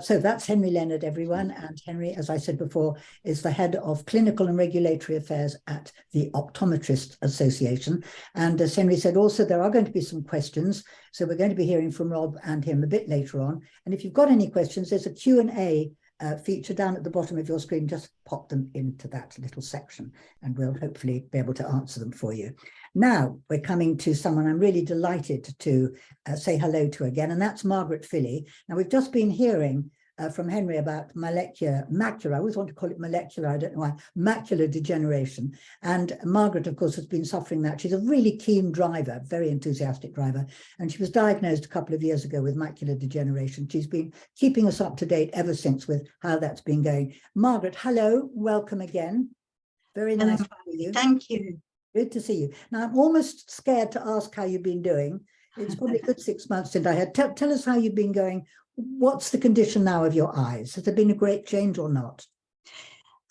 So that's Henry Leonard, everyone. And Henry, as I said before, is the head of clinical and regulatory affairs at the Optometrist Association. And as Henry said, also, there are going to be some questions. So we're going to be hearing from Rob and him a bit later on. And if you've got any questions, there's a Q&A feature down at the bottom of your screen. Just pop them into that little section and we'll hopefully be able to answer them for you. Now we're coming to someone I'm really delighted to say hello to again, and that's Margaret Filley. Now we've just been hearing from Henry about macular, I always want to call it molecular, I don't know why, macular degeneration. And Margaret, of course, has been suffering that. She's a really keen driver, very enthusiastic driver, and she was diagnosed a couple of years ago with macular degeneration. She's been keeping us up to date ever since with how that's been going. Margaret, hello, welcome again. Very nice to see you. Thank you. Good to see you. Now, I'm almost scared to ask how you've been doing. It's probably a good 6 months since I had. Tell us how you've been going. What's the condition now of your eyes? Has there been a great change or not?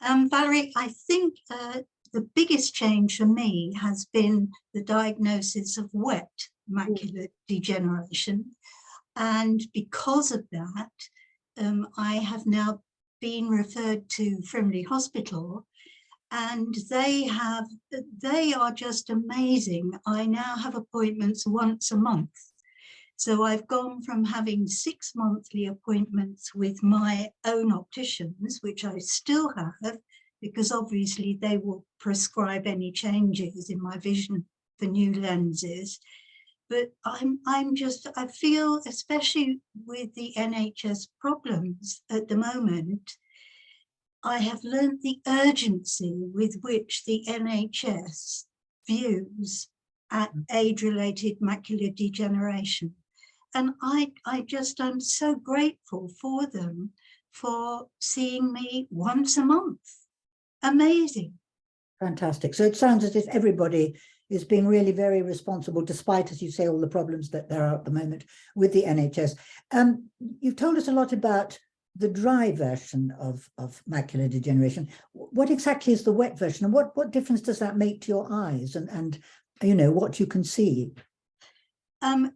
Valerie, I think the biggest change for me has been the diagnosis of wet macular degeneration. And because of that, I have now been referred to Frimley Hospital, and they are just amazing. I now have appointments once a month. So I've gone from having 6 monthly appointments with my own opticians, which I still have, because obviously they will prescribe any changes in my vision for new lenses. But I feel, especially with the NHS problems at the moment, I have learnt the urgency with which the NHS views at age-related macular degeneration. And I'm so grateful for them for seeing me once a month. Amazing. Fantastic. So it sounds as if everybody is being really very responsible, despite, as you say, all the problems that there are at the moment with the NHS. You've told us a lot about the dry version of macular degeneration. What exactly is the wet version, and what difference does that make to your eyes and you know, what you can see?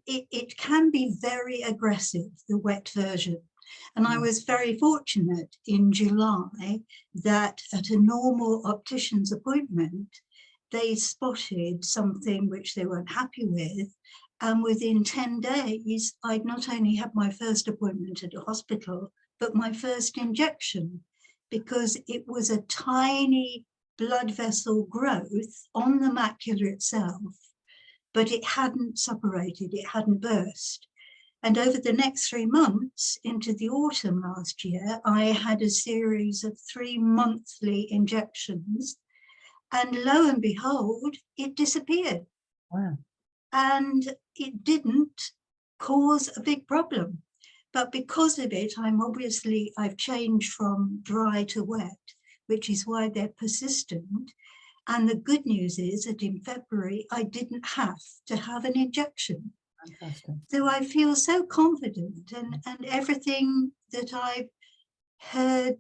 It can be very aggressive, the wet version. And I was very fortunate in July that at a normal optician's appointment, they spotted something which they weren't happy with. And within 10 days, I'd not only had my first appointment at a hospital, but my first injection, because it was a tiny blood vessel growth on the macula itself, but it hadn't separated, it hadn't burst. And over the next 3 months into the autumn last year, I had a series of 3 monthly injections, and lo and behold, it disappeared. Wow. And it didn't cause a big problem. But because of it, I've changed from dry to wet, which is why they're persistent. And the good news is that in February, I didn't have to have an injection. Fantastic. So I feel so confident, and everything that I've heard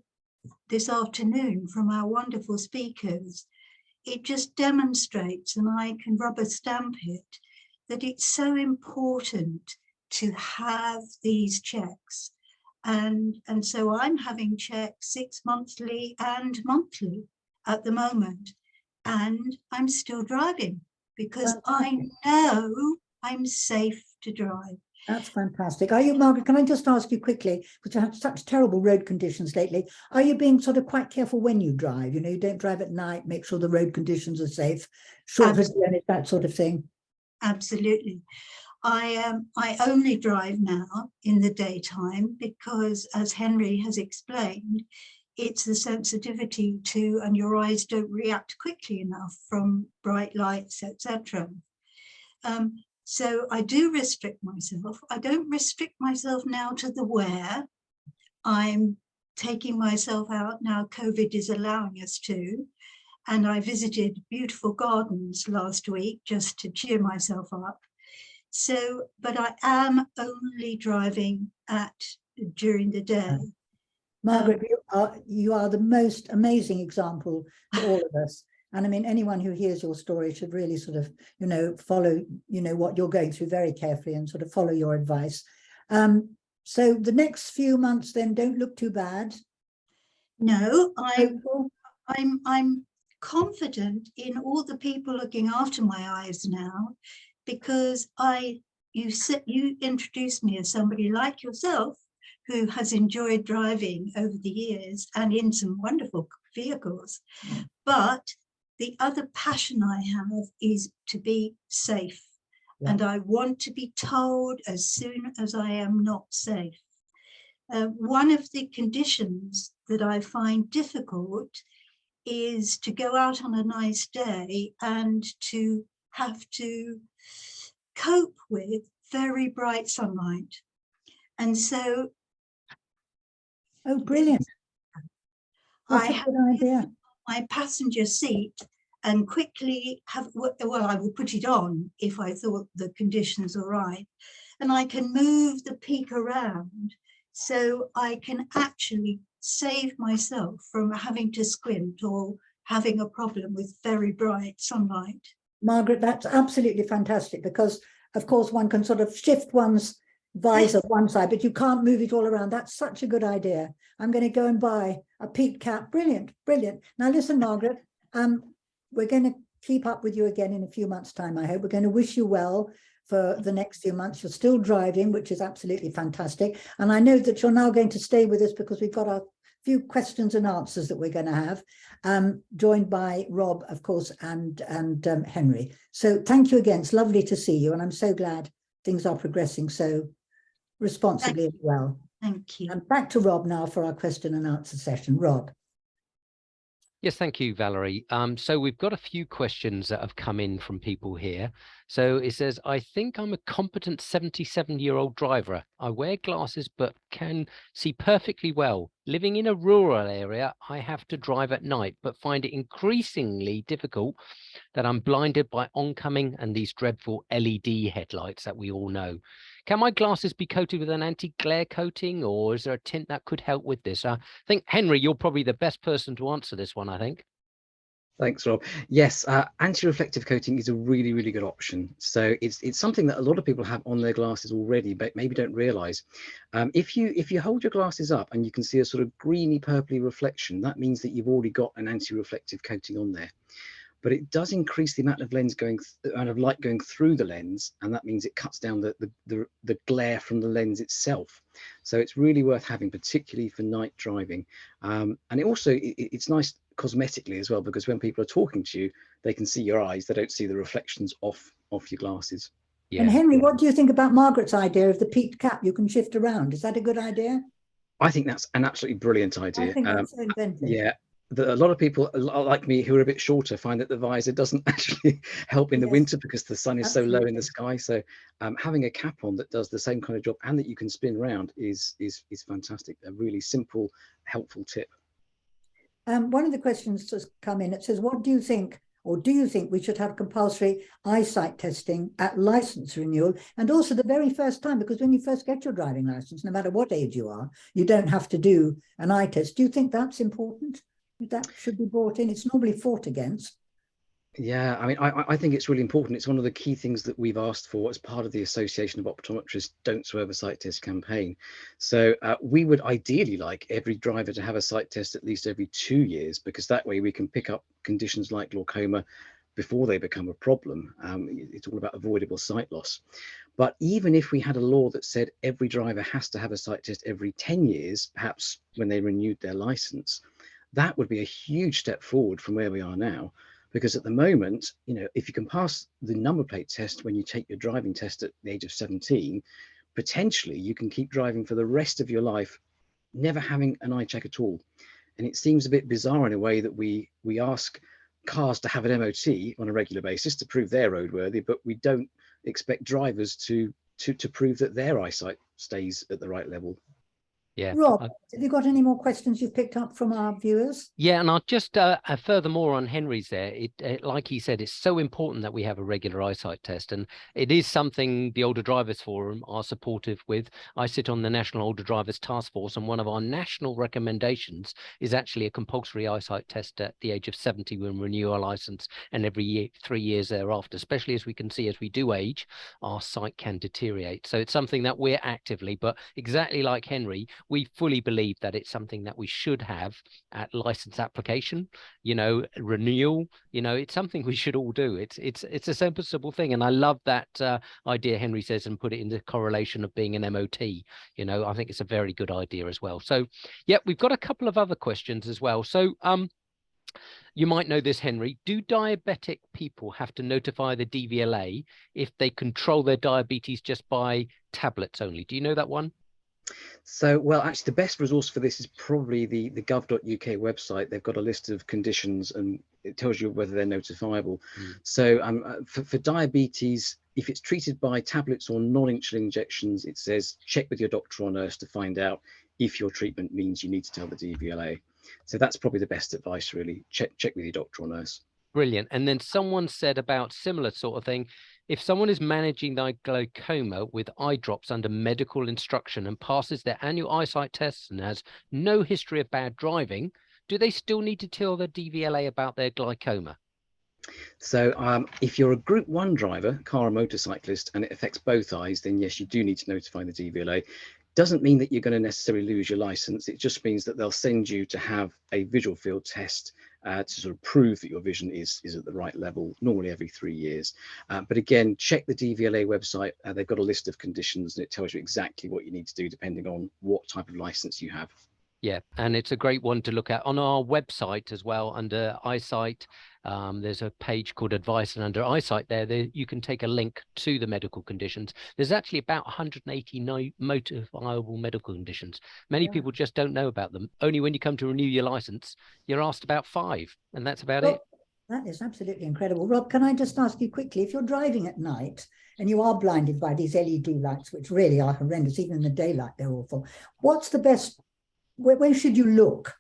this afternoon from our wonderful speakers, it just demonstrates, and I can rubber stamp it, that it's so important to have these checks. And so I'm having checks 6 monthly and monthly at the moment. And I'm still driving because I know I'm safe to drive. That's fantastic. Are you, Margaret, can I just ask you quickly, because you have such terrible road conditions lately, are you being sort of quite careful when you drive? You know, you don't drive at night, make sure the road conditions are safe, short of that sort of thing? Absolutely. I only drive now in the daytime because, as Henry has explained, it's the sensitivity to, and your eyes don't react quickly enough from bright lights, etc. So I do restrict myself. I don't restrict myself now to the wear. I'm taking myself out now. COVID is allowing us to. And I visited beautiful gardens last week just to cheer myself up. So, but I am only driving during the day. Margaret, you are the most amazing example to all of us. And I mean, anyone who hears your story should really sort of, you know, follow, you know, what you're going through very carefully and sort of follow your advice. So the next few months then don't look too bad. No, I'm confident in all the people looking after my eyes now, because you introduced me as somebody like yourself who has enjoyed driving over the years and in some wonderful vehicles. But the other passion I have is to be safe. Yeah. And I want to be told as soon as I am not safe. One of the conditions that I find difficult is to go out on a nice day and to have to cope with very bright sunlight. And so, oh, brilliant. That's a good idea. My passenger seat and quickly I would put it on if I thought the conditions are right. And I can move the peak around so I can actually save myself from having to squint or having a problem with very bright sunlight. Margaret, that's absolutely fantastic, because of course one can sort of shift one's visor one side, but you can't move it all around. That's such a good idea. I'm going to go and buy a peak cap. Brilliant, brilliant. Now listen, Margaret, we're going to keep up with you again in a few months' time, I hope. We're going to wish you well for the next few months. You're still driving, which is absolutely fantastic. And I know that you're now going to stay with us because we've got a few questions and answers that we're going to have, joined by Rob, of course, and Henry. So thank you again. It's lovely to see you. And I'm so glad things are progressing so responsibly as well. Thank you. And back to Rob now for our question and answer session. Rob. Yes, thank you, Valerie. So we've got a few questions that have come in from people here. So it says, I think I'm a competent 77-year-old driver. I wear glasses but can see perfectly well. Living in a rural area, I have to drive at night, but find it increasingly difficult that I'm blinded by oncoming and these dreadful LED headlights that we all know. Can my glasses be coated with an anti-glare coating, or is there a tint that could help with this? I think, Henry, you're probably the best person to answer this one, I think. Thanks, Rob. Yes, anti-reflective coating is a really, really good option. So it's something that a lot of people have on their glasses already, but maybe don't realize. If you hold your glasses up and you can see a sort of greeny purpley reflection, that means that you've already got an anti-reflective coating on there. But it does increase the amount of light going through the lens, and that means it cuts down the glare from the lens itself. So it's really worth having, particularly for night driving. And it's nice cosmetically as well, because when people are talking to you, they can see your eyes. They don't see the reflections off your glasses. Yeah. And Henry, what do you think about Margaret's idea of the peaked cap you can shift around? Is that a good idea? I think that's an absolutely brilliant idea. I think that's so inventive. Yeah. A lot of people like me who are a bit shorter find that the visor doesn't actually help in the winter because the sun is so low in the sky. So having a cap on that does the same kind of job and that you can spin around is fantastic. A really simple, helpful tip. One of the questions has come in. It says, what do you think, or do you think we should have compulsory eyesight testing at license renewal, and also the very first time, because when you first get your driving license, no matter what age you are, you don't have to do an eye test. Do you think that's important? That should be brought in? It's normally fought against. Yeah, I mean, I think it's really important. It's one of the key things that we've asked for as part of the Association of Optometrists Don't Swerve a Sight Test campaign. So we would ideally like every driver to have a sight test at least every 2 years, because that way we can pick up conditions like glaucoma before they become a problem. It's all about avoidable sight loss. But even if we had a law that said every driver has to have a sight test every 10 years, perhaps when they renewed their license, that would be a huge step forward from where we are now. Because at the moment, you know, if you can pass the number plate test when you take your driving test at the age of 17, potentially you can keep driving for the rest of your life, never having an eye check at all. And it seems a bit bizarre in a way that we ask cars to have an MOT on a regular basis to prove they're roadworthy, but we don't expect drivers to prove that their eyesight stays at the right level. Yeah. Rob, have you got any more questions you've picked up from our viewers? Yeah, and I'll just furthermore on Henry's there, like he said, it's so important that we have a regular eyesight test, and it is something the Older Drivers Forum are supportive with. I sit on the National Older Drivers Task Force, and one of our national recommendations is actually a compulsory eyesight test at the age of 70 when we renew our license, and every year, 3 years thereafter, especially as we can see as we do age, our sight can deteriorate. So it's something that we're actively, but exactly like Henry, we fully believe that it's something that we should have at license application, you know, renewal, you know, it's something we should all do. It's a simple thing. And I love that idea Henry says, and put it in the correlation of being an MOT. You know, I think it's a very good idea as well. So, yeah, we've got a couple of other questions as well. So, you might know this, Henry. Do diabetic people have to notify the DVLA if they control their diabetes just by tablets only? Do you know that one? So, well, actually, the best resource for this is probably the gov.uk website. They've got a list of conditions and it tells you whether they're notifiable. So for diabetes, if it's treated by tablets or non-insulin injections, it says check with your doctor or nurse to find out if your treatment means you need to tell the DVLA. So that's probably the best advice, really. Check with your doctor or nurse. Brilliant. And then someone said about similar sort of thing. If someone is managing their glaucoma with eye drops under medical instruction and passes their annual eyesight tests and has no history of bad driving, do they still need to tell the DVLA about their glaucoma? So if you're a Group 1 driver, car or motorcyclist, and it affects both eyes, then yes, you do need to notify the DVLA. Doesn't mean that you're going to necessarily lose your license. It just means that they'll send you to have a visual field test to sort of prove that your vision is at the right level, normally every 3 years. But again, check the DVLA website. They've got a list of conditions and it tells you exactly what you need to do depending on what type of license you have. Yeah, and it's a great one to look at on our website as well under eyesight. There's a page called Advice and Under Eyesight there. You can take a link to the medical conditions. There's actually about 180 notifiable medical conditions. Many people just don't know about them. Only when you come to renew your license, you're asked about 5, and that's about it. That is absolutely incredible. Rob, can I just ask you quickly, if you're driving at night and you are blinded by these LED lights, which really are horrendous, even in the daylight, they're awful. What's the best, where should you look?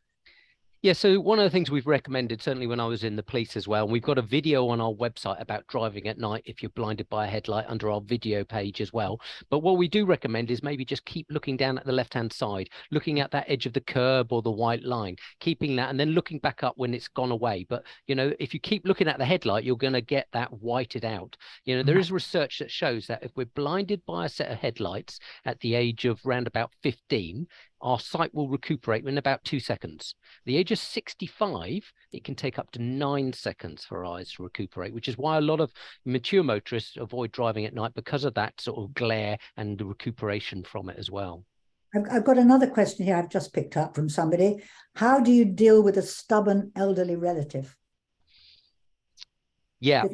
Yeah, so one of the things we've recommended, certainly when I was in the police as well, and we've got a video on our website about driving at night if you're blinded by a headlight under our video page as well. But what we do recommend is maybe just keep looking down at the left-hand side, looking at that edge of the curb or the white line, keeping that, and then looking back up when it's gone away. But, you know, if you keep looking at the headlight, you're going to get that whited out. You know, there is research that shows that if we're blinded by a set of headlights at the age of round about 15, our sight will recuperate in about 2 seconds. The age of 65, it can take up to 9 seconds for our eyes to recuperate, which is why a lot of mature motorists avoid driving at night, because of that sort of glare and the recuperation from it as well. I've got another question here I've just picked up from somebody. How do you deal with a stubborn elderly relative? Yeah.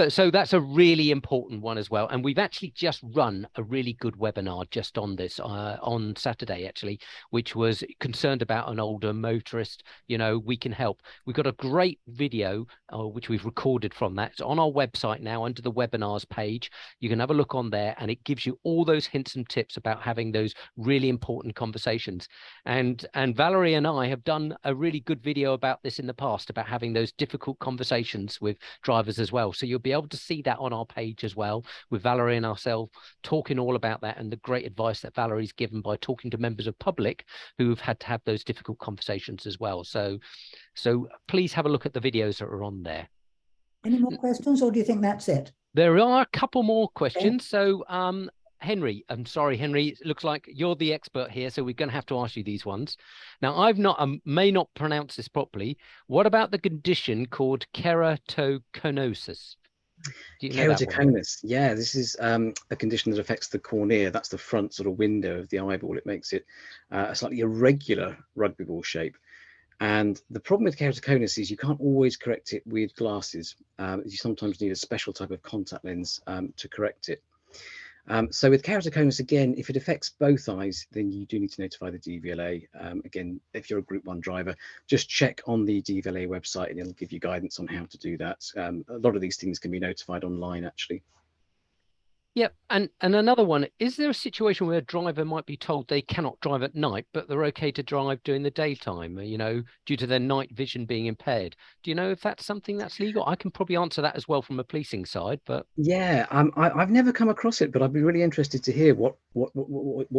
So that's a really important one as well. And we've actually just run a really good webinar just on this on Saturday, actually, which was concerned about an older motorist. You know, we can help. We've got a great video, which we've recorded from that. It's on our website now under the webinars page. You can have a look on there, and it gives you all those hints and tips about having those really important conversations. And Valerie and I have done a really good video about this in the past, about having those difficult conversations with drivers as well. So you'll be able to see that on our page as well, with Valerie and ourselves talking all about that and the great advice that Valerie's given by talking to members of public who've had to have those difficult conversations as well. So please have a look at the videos that are on there. Any more questions, or do you think that's it? There are a couple more questions. Okay. So Henry, I'm sorry, Henry, it looks like you're the expert here, so we're going to have to ask you these ones. Now, I've not, may not pronounce this properly. What about the condition called keratoconus? Keratoconus, yeah, this is a condition that affects the cornea. That's the front sort of window of the eyeball. It makes it a slightly irregular rugby ball shape. And the problem with keratoconus is you can't always correct it with glasses. You sometimes need a special type of contact lens to correct it. So with keratoconus, again, if it affects both eyes, then you do need to notify the DVLA. Again, if you're a Group 1 driver, just check on the DVLA website and it'll give you guidance on how to do that. A lot of these things can be notified online, actually. Yep. And another one, is there a situation where a driver might be told they cannot drive at night, but they're okay to drive during the daytime, you know, due to their night vision being impaired? Do you know if that's something that's legal? I can probably answer that as well from a policing side, but yeah, I've never come across it, but I'd be really interested to hear what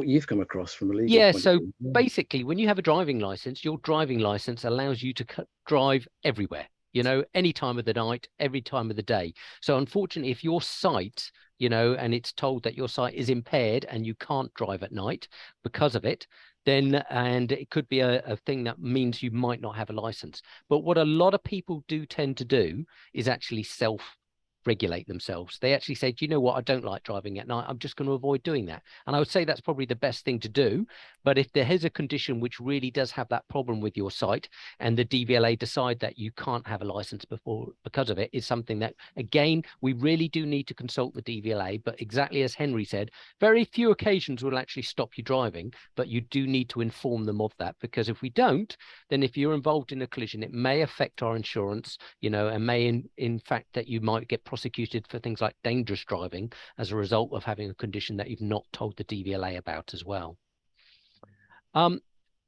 you've come across from a legal point of view. So basically, when you have a driving license, your driving license allows you to drive everywhere, you know, any time of the night, every time of the day. So unfortunately, if your sight, you know, and it's told that your sight is impaired and you can't drive at night because of it, then, and it could be a thing that means you might not have a license. But what a lot of people do tend to do is actually self-regulate themselves. They actually say, do you know what, I don't like driving at night, I'm just going to avoid doing that. And I would say that's probably the best thing to do. But if there is a condition which really does have that problem with your sight, and the DVLA decide that you can't have a license because of it, is something that, again, we really do need to consult the DVLA. But exactly as Henry said, very few occasions will actually stop you driving, but you do need to inform them of that, because if we don't, then if you're involved in a collision, it may affect our insurance, you know, and may in fact that you might get prosecuted for things like dangerous driving as a result of having a condition that you've not told the DVLA about as well.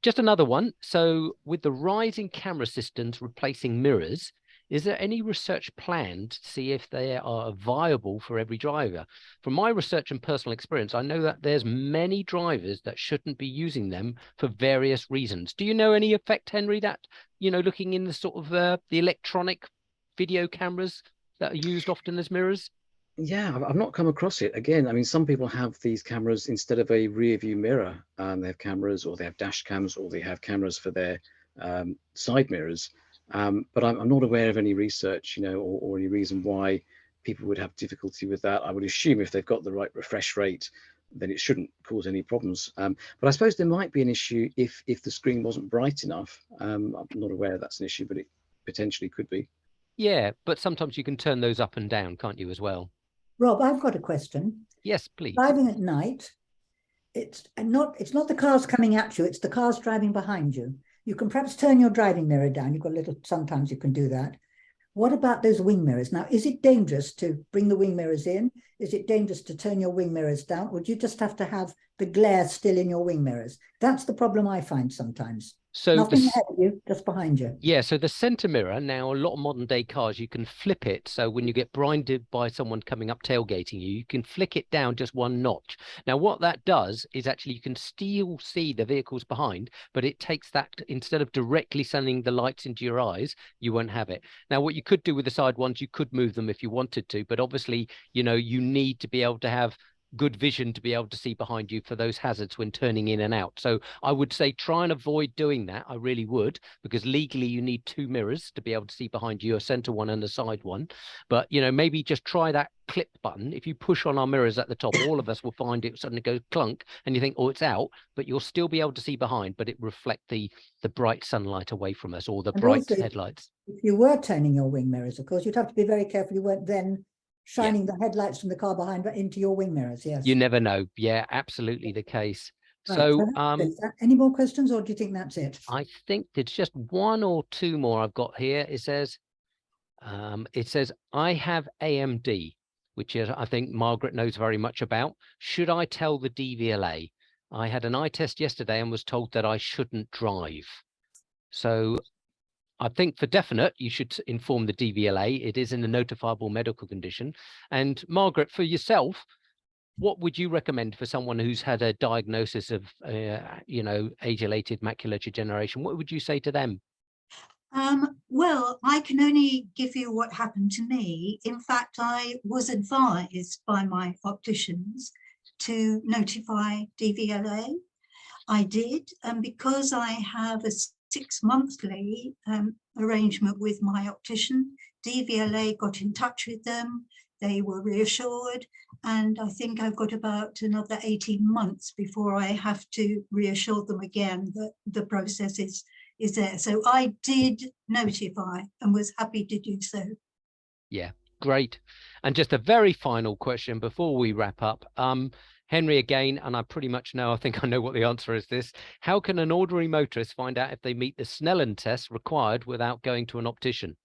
Just another one. So with the rising camera systems replacing mirrors, is there any research planned to see if they are viable for every driver? From my research and personal experience, I know that there's many drivers that shouldn't be using them for various reasons. Do you know any effect, Henry, that, you know, looking in the sort of the electronic video cameras that are used often as mirrors? Yeah, I've not come across it. Again, I mean, some people have these cameras instead of a rear view mirror. They have cameras, or they have dash cams, or they have cameras for their side mirrors. But I'm not aware of any research, you know, or any reason why people would have difficulty with that. I would assume if they've got the right refresh rate, then it shouldn't cause any problems. But I suppose there might be an issue if the screen wasn't bright enough. I'm not aware that's an issue, but it potentially could be. Yeah, but sometimes you can turn those up and down, can't you, as well? Rob, I've got a question. Yes, please. Driving at night, it's not the cars coming at you, it's the cars driving behind you. You can perhaps turn your driving mirror down. You've got a little, sometimes you can do that. What about those wing mirrors? Now, is it dangerous to bring the wing mirrors in? Is it dangerous to turn your wing mirrors down? Would you just have to have the glare still in your wing mirrors? That's the problem I find sometimes. So nothing ahead of you, just behind you. Yeah, so the center mirror, now a lot of modern day cars, you can flip it. So when you get blinded by someone coming up tailgating you, you can flick it down just one notch. Now what that does is actually you can still see the vehicles behind, but it takes that, instead of directly sending the lights into your eyes, you won't have it. Now what you could do with the side ones, you could move them if you wanted to, but obviously, you know, you need to be able to have good vision to be able to see behind you for those hazards when turning in and out. So I would say try and avoid doing that. I really would, because legally you need 2 mirrors to be able to see behind you, a center one and a side one. But, you know, maybe just try that clip button. If you push on our mirrors at the top, all of us will find it suddenly go clunk and you think, oh, it's out, but you'll still be able to see behind, but it reflect the bright sunlight away from us, or the And bright also, headlights. If you were turning your wing mirrors, of course, you'd have to be very careful you weren't then shining the headlights from the car behind into your wing mirrors. Yes, you never know. Yeah, absolutely the case. Right, So any more questions, or do you think that's it? I think there's just 1 or 2 more I've got here. It says I have AMD, which is, I think Margaret knows very much about. Should I tell the DVLA? I had an eye test yesterday and was told that I shouldn't drive. So I think for definite, you should inform the DVLA. It is in a notifiable medical condition. And Margaret, for yourself, what would you recommend for someone who's had a diagnosis of, you know, age-related macular degeneration? What would you say to them? Well, I can only give you what happened to me. In fact, I was advised by my opticians to notify DVLA. I did, and because I have a 6-monthly arrangement with my optician, DVLA got in touch with them. They were reassured, and I think I've got about another 18 months before I have to reassure them again that the process is there. So I did notify and was happy to do so. Yeah, great. And just a very final question before we wrap up. Henry, again, and I pretty much know, I think I know what the answer is this. How can an ordinary motorist find out if they meet the Snellen test required without going to an optician?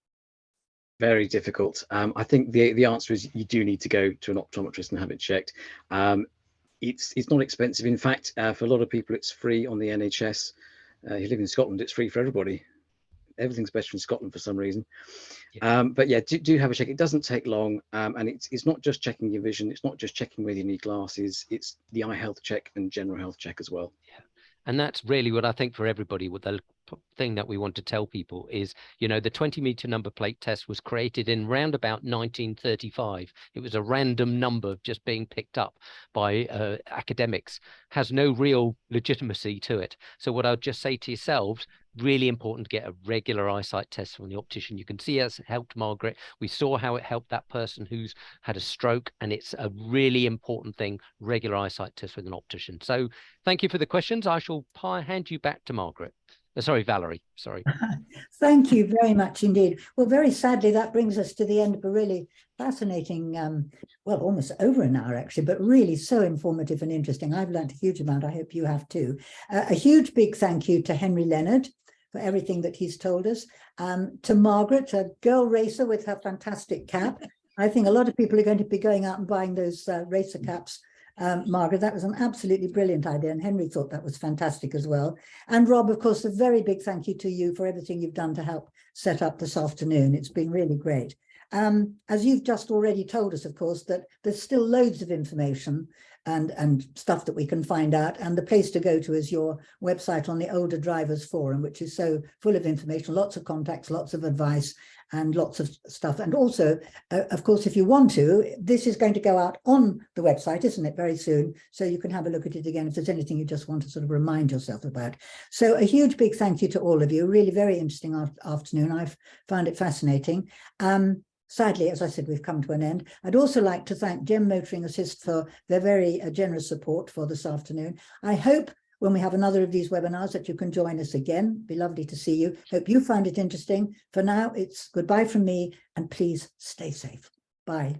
Very difficult. I think the answer is you do need to go to an optometrist and have it checked. It's not expensive. In fact, for a lot of people, it's free on the NHS. You live in Scotland, it's free for everybody. Everything's better in Scotland for some reason. But yeah, do have a check. It doesn't take long, and it's not just checking your vision. It's not just checking whether you need glasses. It's the eye health check and general health check as well. Yeah, and that's really what I think for everybody. What the thing that we want to tell people is, you know, the 20-meter number plate test was created in round about 1935. It was a random number just being picked up by academics. Has no real legitimacy to it. So what I'll just say to yourselves, really important to get a regular eyesight test from the optician. You can see us helped Margaret. We saw how it helped that person who's had a stroke, and it's a really important thing, regular eyesight test with an optician. So thank you for the questions. I shall hand you back to Margaret. Sorry, Valerie, sorry. Thank you very much indeed. Well, very sadly, that brings us to the end of a really fascinating, well, almost over an hour actually, but really so informative and interesting. I've learned a huge amount. I hope you have too. A huge big thank you to Henry Leonard for everything that he's told us. To Margaret, a girl racer with her fantastic cap. I think a lot of people are going to be going out and buying those racer caps. Margaret, that was an absolutely brilliant idea, and Henry thought that was fantastic as well. And Rob, of course, a very big thank you to you for everything you've done to help set up this afternoon. It's been really great. As you've just already told us, of course, that there's still loads of information and stuff that we can find out, and the place to go to is your website on the Older Drivers Forum, which is so full of information, lots of contacts, lots of advice, and lots of stuff. And also, of course, if you want to, this is going to go out on the website, isn't it, very soon, so you can have a look at it again if there's anything you just want to sort of remind yourself about. So a huge big thank you to all of you. Really very interesting afternoon. I've found it fascinating. Sadly, as I said, we've come to an end. I'd also like to thank Gem Motoring Assist for their very generous support for this afternoon. I hope when we have another of these webinars that you can join us again. Be lovely to see you. Hope you found it interesting. For now, it's goodbye from me, and please stay safe. Bye.